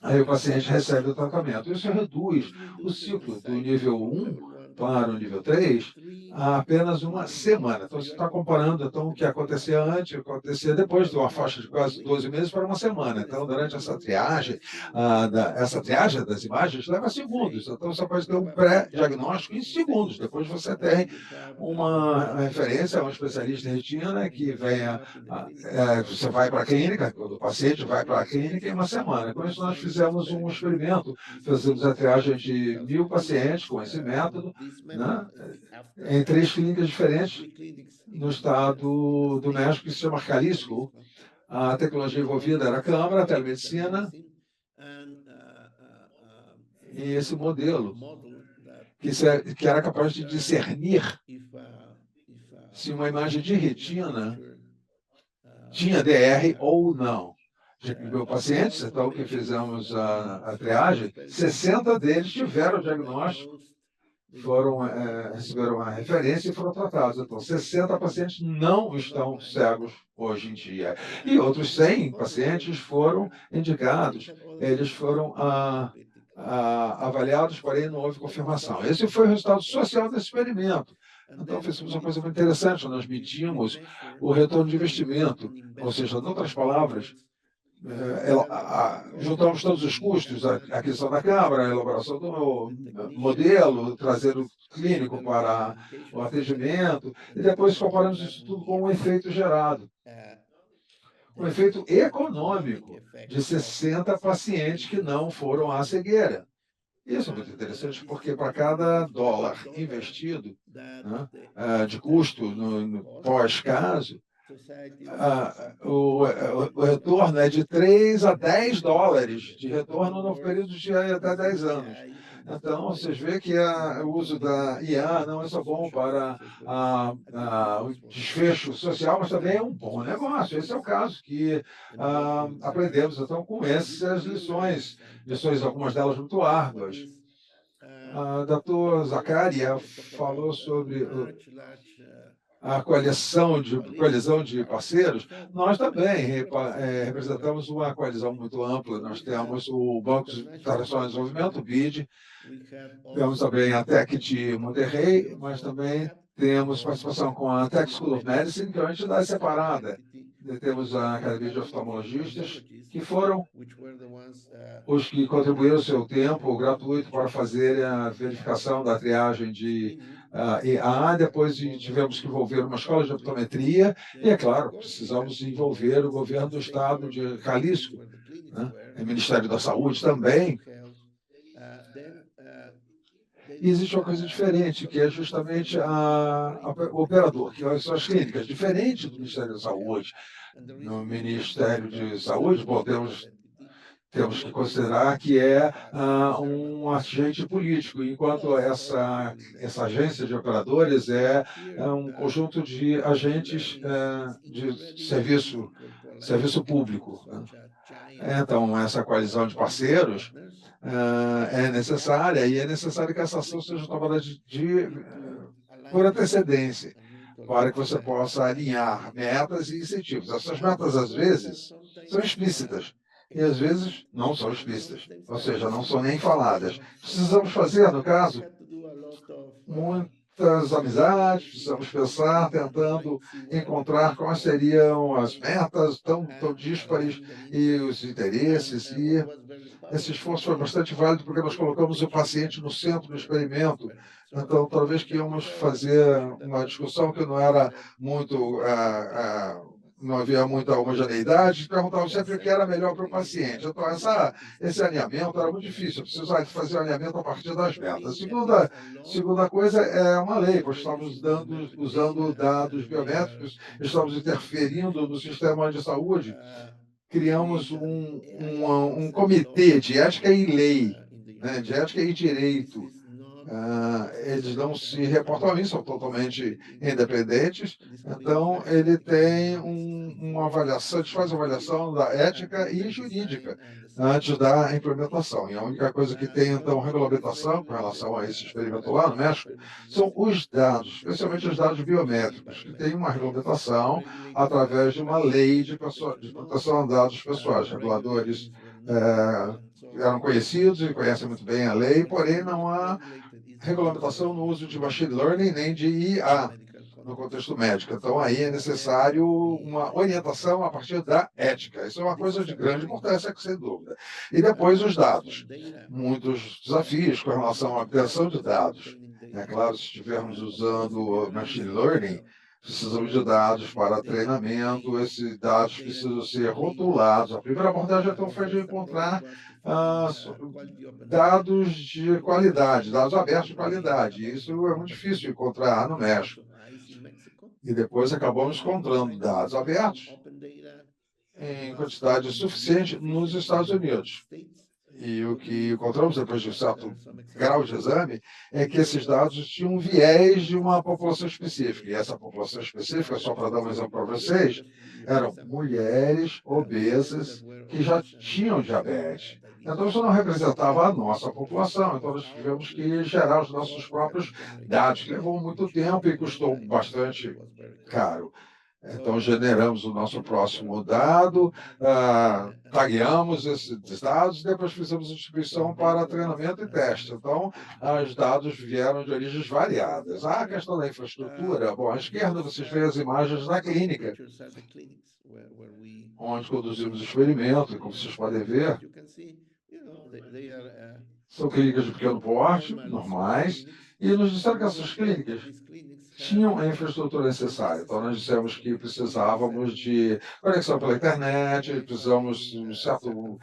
aí o paciente recebe o tratamento. Isso reduz o ciclo do nível 1 para o nível 3 a apenas uma semana. Então, você está comparando o que acontecia antes, o que acontecia depois de uma faixa de quase 12 meses para uma semana. Então, durante essa triagem das imagens leva segundos. Então, você pode ter um pré-diagnóstico em segundos. Depois você tem uma referência a um especialista em retina que venha, você vai para a clínica, o paciente vai para a clínica em uma semana. Com isso, nós fizemos um experimento, fizemos a triagem de 1.000 pacientes com esse método, né, em 3 clínicas diferentes no estado do México, que se chama Jalisco. A tecnologia envolvida era a câmara, a telemedicina, e esse modelo, que era capaz de discernir se uma imagem de retina tinha DR ou não. Meu pacientes, então, que fizemos a triagem, 60 deles tiveram o diagnóstico, receberam a referência e foram tratados. Então, 60 pacientes não estão cegos hoje em dia. E outros 100 pacientes foram indicados, eles foram avaliados, porém não houve confirmação. Esse foi o resultado social desse experimento. Então, fizemos uma coisa muito interessante, nós medimos o retorno de investimento, ou seja, em outras palavras, juntamos todos os custos, a aquisição da câmara, a elaboração do modelo, trazer o clínico para o atendimento, e depois comparamos isso tudo com o efeito gerado. um efeito econômico de 60 pacientes que não foram à cegueira. Isso é muito interessante, porque para cada dólar investido, né, de custo no pós-caso, o retorno é de 3 a 10 dólares de retorno no período de até 10 anos. Então, vocês veem que o uso da IA não é só bom para o desfecho social, mas também é um bom negócio. Esse é o caso que aprendemos, então, com essas lições, algumas delas muito árduas. Dr. Zaccaria falou sobre a colisão de parceiros. Nós também representamos uma coalizão muito ampla. Nós temos o Banco Internacional de Desenvolvimento, o BID, temos também a TEC de Monterrey, mas também temos participação com a Tech School of Medicine, que é uma entidade separada. Temos a Academia de Oftalmologistas, que foram os que contribuíram o seu tempo gratuito para fazer a verificação da triagem de IA. Depois tivemos que envolver uma escola de optometria e, é claro, precisamos envolver o governo do estado de Jalisco, né? O Ministério da Saúde também. E existe uma coisa diferente, que é justamente o operador, que são as clínicas, diferente do Ministério da Saúde. No Ministério de Saúde, bom, temos que considerar que é um agente político, enquanto essa agência de operadores é um conjunto de agentes de serviço público, né? Então, essa coalizão de parceiros é necessária, e é necessário que essa ação seja tomada por antecedência, para que você possa alinhar metas e incentivos. Essas metas, às vezes, são explícitas, e às vezes não são explícitas, ou seja, não são nem faladas. Precisamos fazer, no caso, muitas amizades, precisamos pensar, tentando encontrar quais seriam as metas tão díspares e os interesses, e esse esforço foi bastante válido porque nós colocamos o paciente no centro do experimento. Então, talvez que íamos fazer uma discussão que não era muito, não havia muita homogeneidade, perguntávamos sempre o que era melhor para o paciente. Então, esse alinhamento era muito difícil, precisava fazer o alinhamento a partir das metas. Segunda coisa é uma lei, pois estamos usando dados biométricos, estamos interferindo no sistema de saúde. Criamos um comitê de ética e lei, né, de ética e direito. Eles não se reportam a mim, são totalmente independentes. Então, ele tem uma avaliação, eles fazem uma avaliação da ética e jurídica antes da implementação. E a única coisa que tem, então, regulamentação com relação a esse experimento lá no México são os dados, especialmente os dados biométricos, que tem uma regulamentação através de uma lei de proteção de dados pessoais. Reguladores eram conhecidos e conhecem muito bem a lei, porém não há regulamentação no uso de machine learning nem de IA no contexto médico. Então, aí é necessário uma orientação a partir da ética. Isso é uma coisa de grande importância, sem dúvida. E depois os dados. Muitos desafios com relação à obtenção de dados. É claro, se estivermos usando machine learning, precisamos de dados para treinamento, esses dados precisam ser rotulados. A primeira abordagem, então, foi de encontrar dados de qualidade, dados abertos de qualidade. Isso é muito difícil de encontrar no México. E depois acabamos encontrando dados abertos em quantidade suficiente nos Estados Unidos. E o que encontramos depois de um certo grau de exame é que esses dados tinham um viés de uma população específica. E essa população específica, só para dar um exemplo para vocês, eram mulheres obesas que já tinham diabetes. Então, isso não representava a nossa população. Então, nós tivemos que gerar os nossos próprios dados, que levou muito tempo e custou bastante caro. Então, generamos o nosso próximo dado, tagueamos esses dados, e depois fizemos a distribuição para treinamento e teste. Então, os dados vieram de origens variadas. A questão da infraestrutura, bom, à esquerda vocês veem as imagens da clínica, onde conduzimos o experimento, e como vocês podem ver, são clínicas de pequeno porte, normais, e nos disseram que essas clínicas tinham a infraestrutura necessária. Então, nós dissemos que precisávamos de conexão pela internet, precisamos de um certo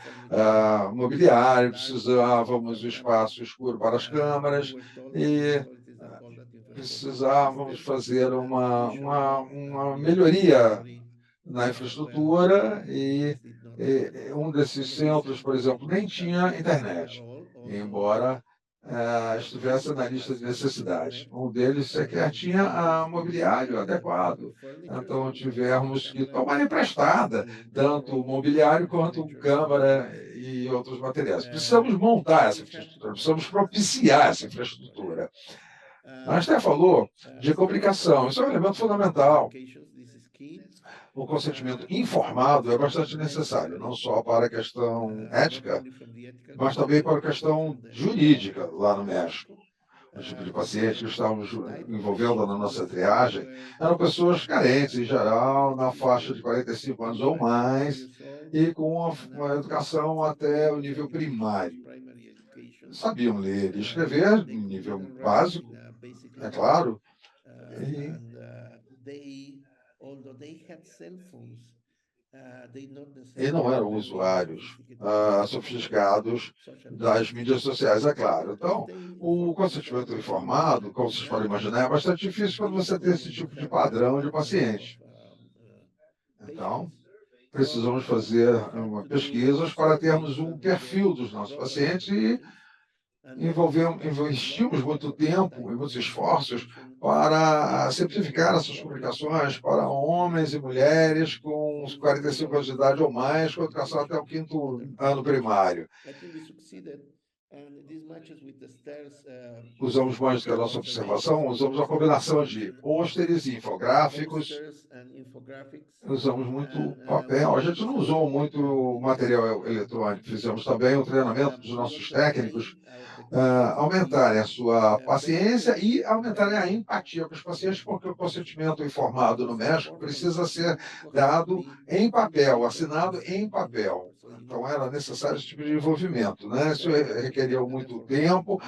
mobiliário, precisávamos de espaço escuro para as câmeras e precisávamos fazer uma melhoria na infraestrutura e um desses centros, por exemplo, nem tinha internet, embora estivesse na lista de necessidades. Um deles sequer tinha mobiliário adequado. Então, tivemos que tomar emprestada tanto o mobiliário quanto câmara e outros materiais. Precisamos montar essa infraestrutura, precisamos propiciar essa infraestrutura. A Esther falou de comunicação, isso é um elemento fundamental. O consentimento informado é bastante necessário, não só para a questão ética, mas também para a questão jurídica lá no México. O tipo de pacientes que estávamos envolvendo na nossa triagem eram pessoas carentes, em geral, na faixa de 45 anos ou mais, e com uma educação até o nível primário. Sabiam ler e escrever, em nível básico, é claro, e não eram usuários sofisticados das mídias sociais, é claro. Então, o consentimento informado, como vocês podem imaginar, é bastante difícil quando você tem esse tipo de padrão de paciente. Então, precisamos fazer pesquisas para termos um perfil dos nossos pacientes e investimos muito tempo e muitos esforços para simplificar essas comunicações para homens e mulheres com 45 anos de idade ou mais, com educação até o 5º ano primário. Usamos mais do que a nossa observação, usamos a combinação de pôsteres e infográficos, usamos muito papel, a gente não usou muito material eletrônico, fizemos também o treinamento dos nossos técnicos, aumentarem a sua paciência e aumentarem a empatia com os pacientes, porque o consentimento informado no México precisa ser dado em papel, assinado em papel. Então, era necessário esse tipo de envolvimento, né? Isso requeria muito tempo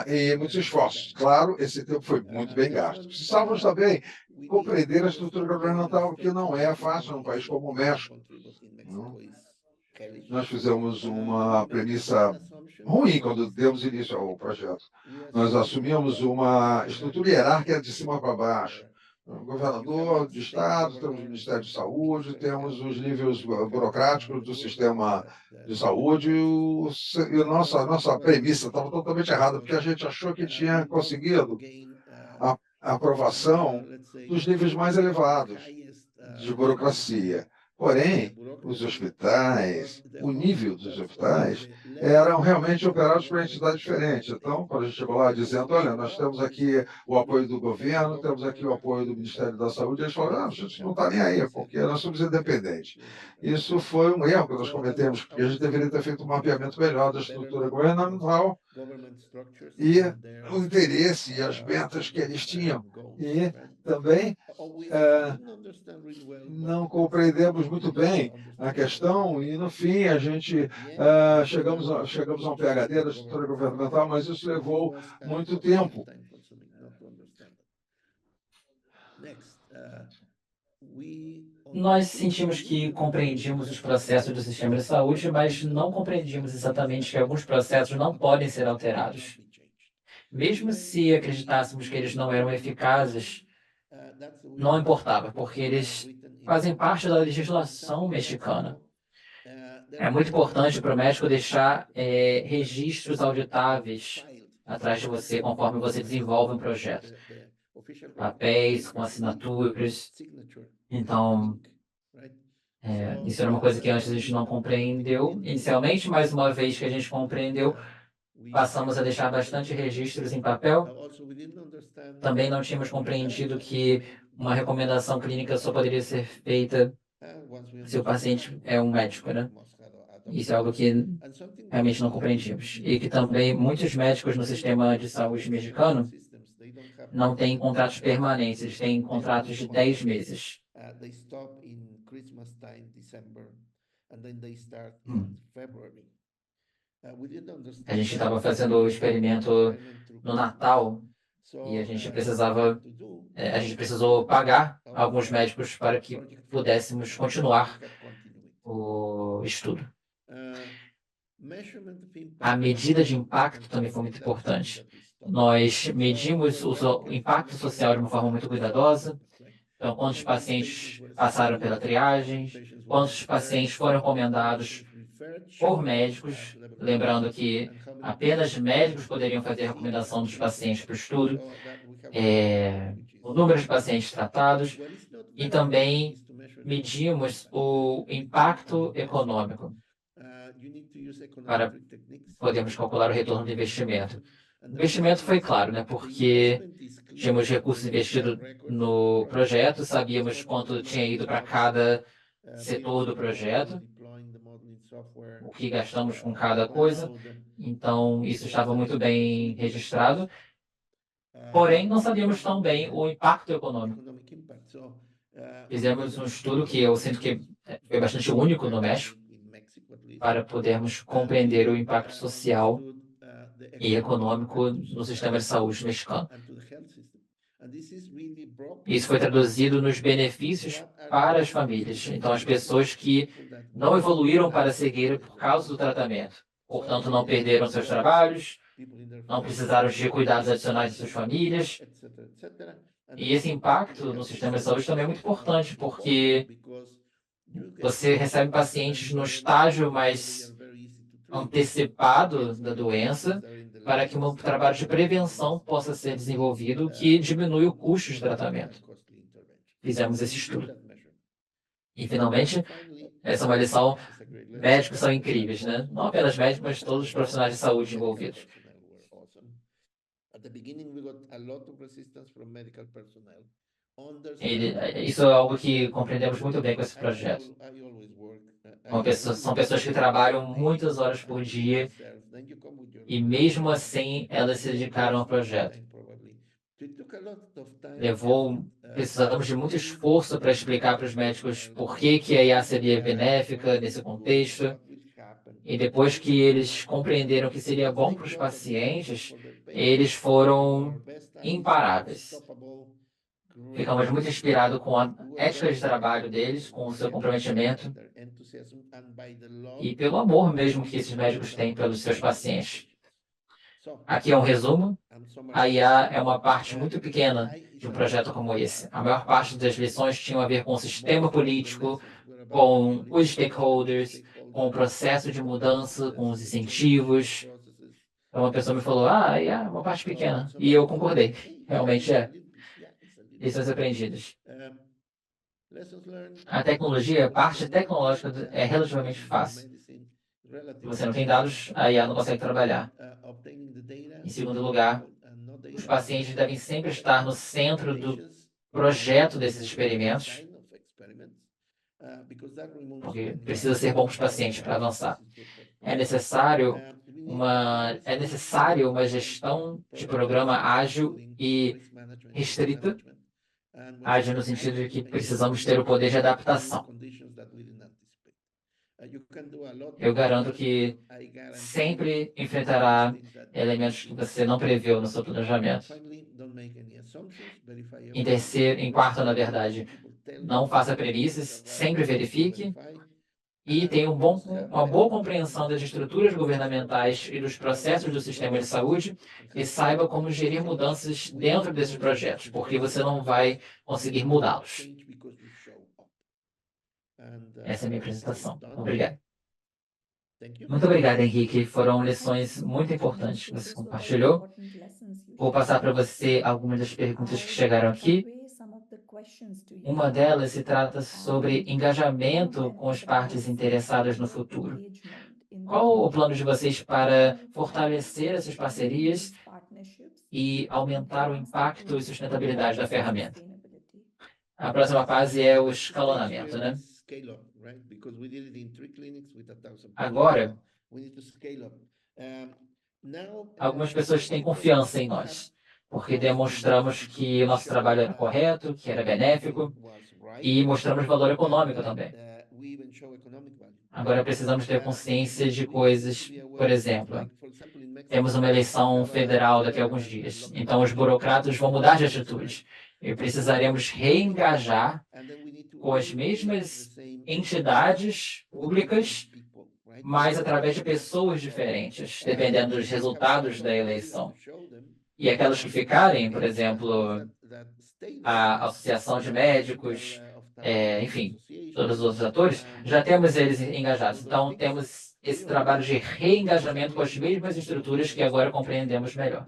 e muitos esforços. Claro, esse tempo foi muito bem gasto. Precisávamos também compreender a estrutura governamental, que não é fácil num país como o México. Nós fizemos uma premissa ruim quando demos início ao projeto. Nós assumimos uma estrutura hierárquica de cima para baixo. O governador de estado, temos o Ministério de Saúde, temos os níveis burocráticos do sistema de saúde, e a nossa premissa estava totalmente errada, porque a gente achou que tinha conseguido a aprovação dos níveis mais elevados de burocracia. Porém, os hospitais, o nível dos hospitais, eram realmente operados por entidades diferentes. Então, quando a gente chegou lá dizendo, olha, nós temos aqui o apoio do governo, temos aqui o apoio do Ministério da Saúde, eles falaram, a gente não está nem aí, porque nós somos independentes. Isso foi um erro que nós cometemos, porque a gente deveria ter feito um mapeamento melhor da estrutura governamental e o interesse e as metas que eles tinham. E também não compreendemos muito bem a questão e, no fim, a gente chegamos a um PhD da estrutura governamental, mas isso levou muito tempo. Nós sentimos que compreendimos os processos do sistema de saúde, mas não compreendimos exatamente que alguns processos não podem ser alterados. Mesmo se acreditássemos que eles não eram eficazes, não importava, porque eles fazem parte da legislação mexicana. É muito importante para o médico deixar registros auditáveis atrás de você conforme você desenvolve um projeto. Papéis com assinaturas. Então, isso era uma coisa que antes a gente não compreendeu inicialmente, mas uma vez que a gente compreendeu, passamos a deixar bastante registros em papel. Também não tínhamos compreendido que uma recomendação clínica só poderia ser feita se o paciente é um médico, né? Isso é algo que realmente não compreendíamos. E que também muitos médicos no sistema de saúde mexicano não têm contratos permanentes, eles têm contratos de 10 meses. A gente estava fazendo o experimento no Natal E a gente precisou pagar alguns médicos para que pudéssemos continuar o estudo. A medida de impacto também foi muito importante. Nós medimos o impacto social de uma forma muito cuidadosa. Então, quantos pacientes passaram pela triagem, quantos pacientes foram recomendados por médicos, lembrando que apenas médicos poderiam fazer a recomendação dos pacientes para o estudo, o número de pacientes tratados, e também medimos o impacto econômico para podermos calcular o retorno do investimento. O investimento foi claro, né? Porque tínhamos recursos investidos no projeto, sabíamos quanto tinha ido para cada setor do projeto, o que gastamos com cada coisa, então isso estava muito bem registrado, porém não sabíamos tão bem o impacto econômico. Fizemos um estudo que eu sinto que foi bastante único no México, para podermos compreender o impacto social e econômico no sistema de saúde mexicano. Isso foi traduzido nos benefícios para as famílias. Então, as pessoas que não evoluíram para a cegueira por causa do tratamento, portanto, não perderam seus trabalhos, não precisaram de cuidados adicionais de suas famílias. E esse impacto no sistema de saúde também é muito importante, porque você recebe pacientes no estágio mais antecipado da doença, para que um trabalho de prevenção possa ser desenvolvido que diminui o custo de tratamento. Fizemos esse estudo. E, finalmente, essa é uma lição, médicos são incríveis, né? Não apenas médicos, mas todos os profissionais de saúde envolvidos. Isso é algo que compreendemos muito bem com esse projeto. São pessoas que trabalham muitas horas por dia e, mesmo assim, elas se dedicaram ao projeto. Precisamos de muito esforço para explicar para os médicos por que a IA seria benéfica nesse contexto. E depois que eles compreenderam que seria bom para os pacientes, eles foram imparáveis. Ficamos muito inspirados com a ética de trabalho deles, com o seu comprometimento e pelo amor mesmo que esses médicos têm pelos seus pacientes. Aqui é um resumo. A IA é uma parte muito pequena de um projeto como esse. A maior parte das lições tinham a ver com o sistema político, com os stakeholders, com o processo de mudança, com os incentivos. Então, uma pessoa me falou, a IA é uma parte pequena. E eu concordei. Realmente é. Lições aprendidas. A tecnologia, a parte tecnológica é relativamente fácil. Se você não tem dados, a IA não consegue trabalhar. Em segundo lugar, os pacientes devem sempre estar no centro do projeto desses experimentos, porque precisa ser bom para os pacientes para avançar. É necessário uma gestão de programa ágil e restrita. Ágil no sentido de que precisamos ter o poder de adaptação. Eu garanto que sempre enfrentará elementos que você não previu no seu planejamento. Em quarto, na verdade, não faça premissas, sempre verifique e tenha uma boa compreensão das estruturas governamentais e dos processos do sistema de saúde e saiba como gerir mudanças dentro desses projetos, porque você não vai conseguir mudá-los. Essa é a minha apresentação. Obrigado. Muito obrigado, Henrique. Foram lições muito importantes que você compartilhou. Vou passar para você algumas das perguntas que chegaram aqui. Uma delas se trata sobre engajamento com as partes interessadas no futuro. Qual o plano de vocês para fortalecer essas parcerias e aumentar o impacto e sustentabilidade da ferramenta? A próxima fase é o escalonamento, né? Agora, algumas pessoas têm confiança em nós, porque demonstramos que o nosso trabalho era correto, que era benéfico, e mostramos valor econômico também. Agora precisamos ter consciência de coisas, por exemplo, temos uma eleição federal daqui a alguns dias, então os burocratas vão mudar de atitude e precisaremos reengajar com as mesmas entidades públicas, mas através de pessoas diferentes, dependendo dos resultados da eleição. E aquelas que ficarem, por exemplo, a Associação de Médicos, enfim, todos os outros atores, já temos eles engajados. Então, temos esse trabalho de reengajamento com as mesmas estruturas que agora compreendemos melhor.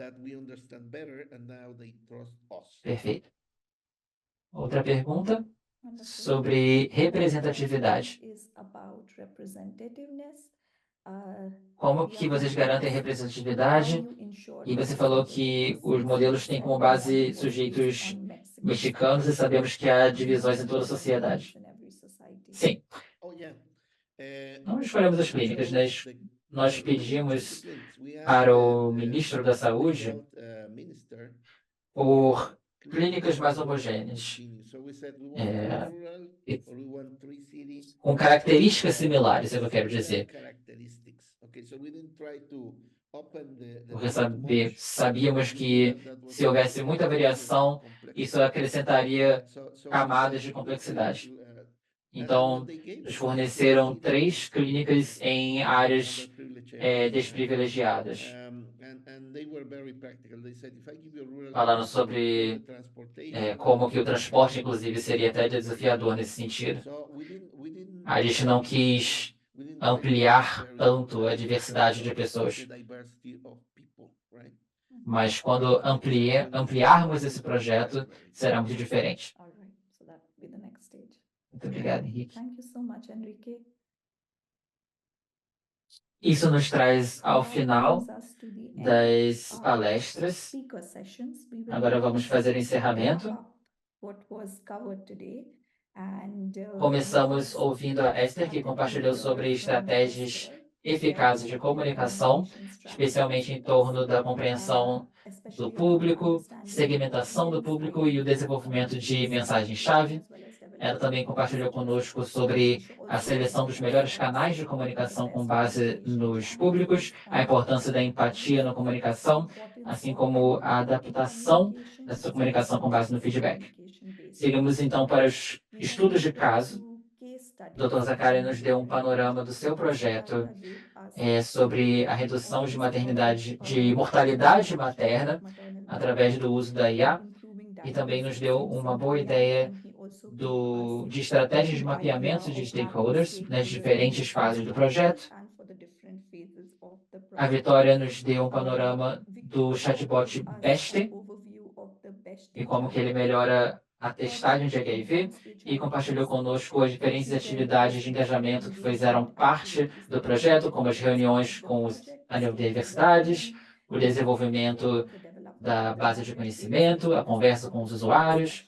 Perfeito. Outra pergunta sobre representatividade. Como que vocês garantem representatividade? E você falou que os modelos têm como base sujeitos mexicanos e sabemos que há divisões em toda a sociedade. Sim. Não escolhemos as clínicas, né? Nós pedimos para o ministro da Saúde por clínicas mais homogêneas, com características similares, é o que eu quero dizer. Porque sabíamos que se houvesse muita variação, isso acrescentaria camadas de complexidade. Então, nos forneceram 3 clínicas em áreas desprivilegiadas. Falando sobre como que o transporte, inclusive, seria até desafiador nesse sentido. A gente não quis ampliar tanto a diversidade de pessoas. Mas quando ampliarmos esse projeto, será muito diferente. Muito obrigado, Henrique. Isso nos traz ao final das palestras. Agora vamos fazer o encerramento. Começamos ouvindo a Esther, que compartilhou sobre estratégias eficazes de comunicação, especialmente em torno da compreensão do público, segmentação do público e o desenvolvimento de mensagem-chave. Ela também compartilhou conosco sobre a seleção dos melhores canais de comunicação com base nos públicos, a importância da empatia na comunicação, assim como a adaptação dessa comunicação com base no feedback. Seguimos então para os estudos de caso. O Dr. Zaccaria nos deu um panorama do seu projeto sobre a redução de mortalidade materna através do uso da IA e também nos deu uma boa ideia de estratégias de mapeamento de stakeholders nas diferentes fases do projeto. A Vitória nos deu um panorama do chatbot Beste e como que ele melhora a testagem de HIV e compartilhou conosco as diferentes atividades de engajamento que fizeram parte do projeto, como as reuniões com as universidades, o desenvolvimento da base de conhecimento, a conversa com os usuários.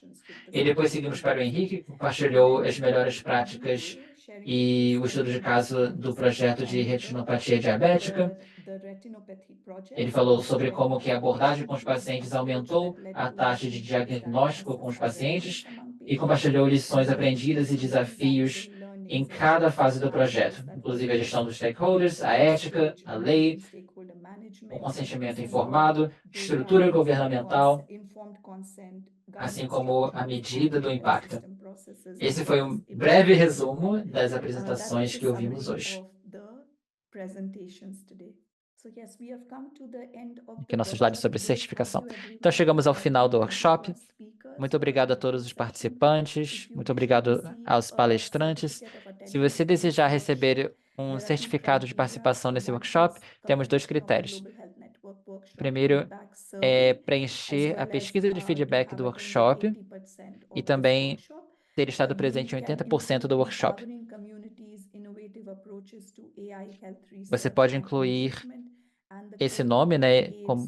E depois seguimos para o Henrique, que compartilhou as melhores práticas e o estudo de caso do projeto de retinopatia diabética. Ele falou sobre como que a abordagem com os pacientes aumentou a taxa de diagnóstico com os pacientes e compartilhou lições aprendidas e desafios em cada fase do projeto, inclusive a gestão dos stakeholders, a ética, a lei, o consentimento informado, estrutura governamental, assim como a medida do impacto. Esse foi um breve resumo das apresentações que ouvimos hoje. Aqui é nosso slide sobre certificação. Então, chegamos ao final do workshop. Muito obrigado a todos os participantes, muito obrigado aos palestrantes. Se você desejar receber um certificado de participação nesse workshop, temos 2 critérios. O primeiro é preencher a pesquisa de feedback do workshop e também ter estado presente em 80% do workshop. Você pode incluir esse nome, né, como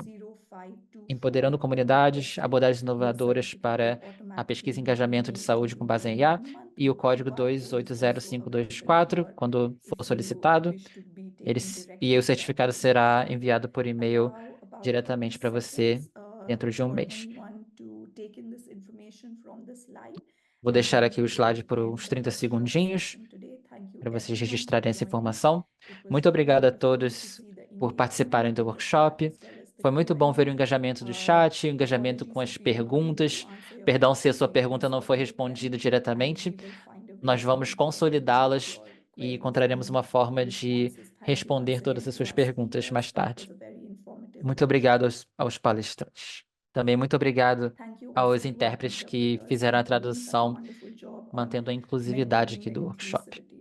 Empoderando Comunidades, abordagens inovadoras para a pesquisa e engajamento de saúde com base em IA, e o código 280524, quando for solicitado. E o certificado será enviado por e-mail diretamente para você dentro de um mês. Vou deixar aqui o slide por uns 30 segundinhos. para vocês registrarem essa informação. Muito obrigado a todos por participarem do workshop. Foi muito bom ver o engajamento do chat, o engajamento com as perguntas. Perdão se a sua pergunta não foi respondida diretamente. Nós vamos consolidá-las e encontraremos uma forma de responder todas as suas perguntas mais tarde. Muito obrigado aos palestrantes. Também muito obrigado aos intérpretes que fizeram a tradução, mantendo a inclusividade aqui do workshop.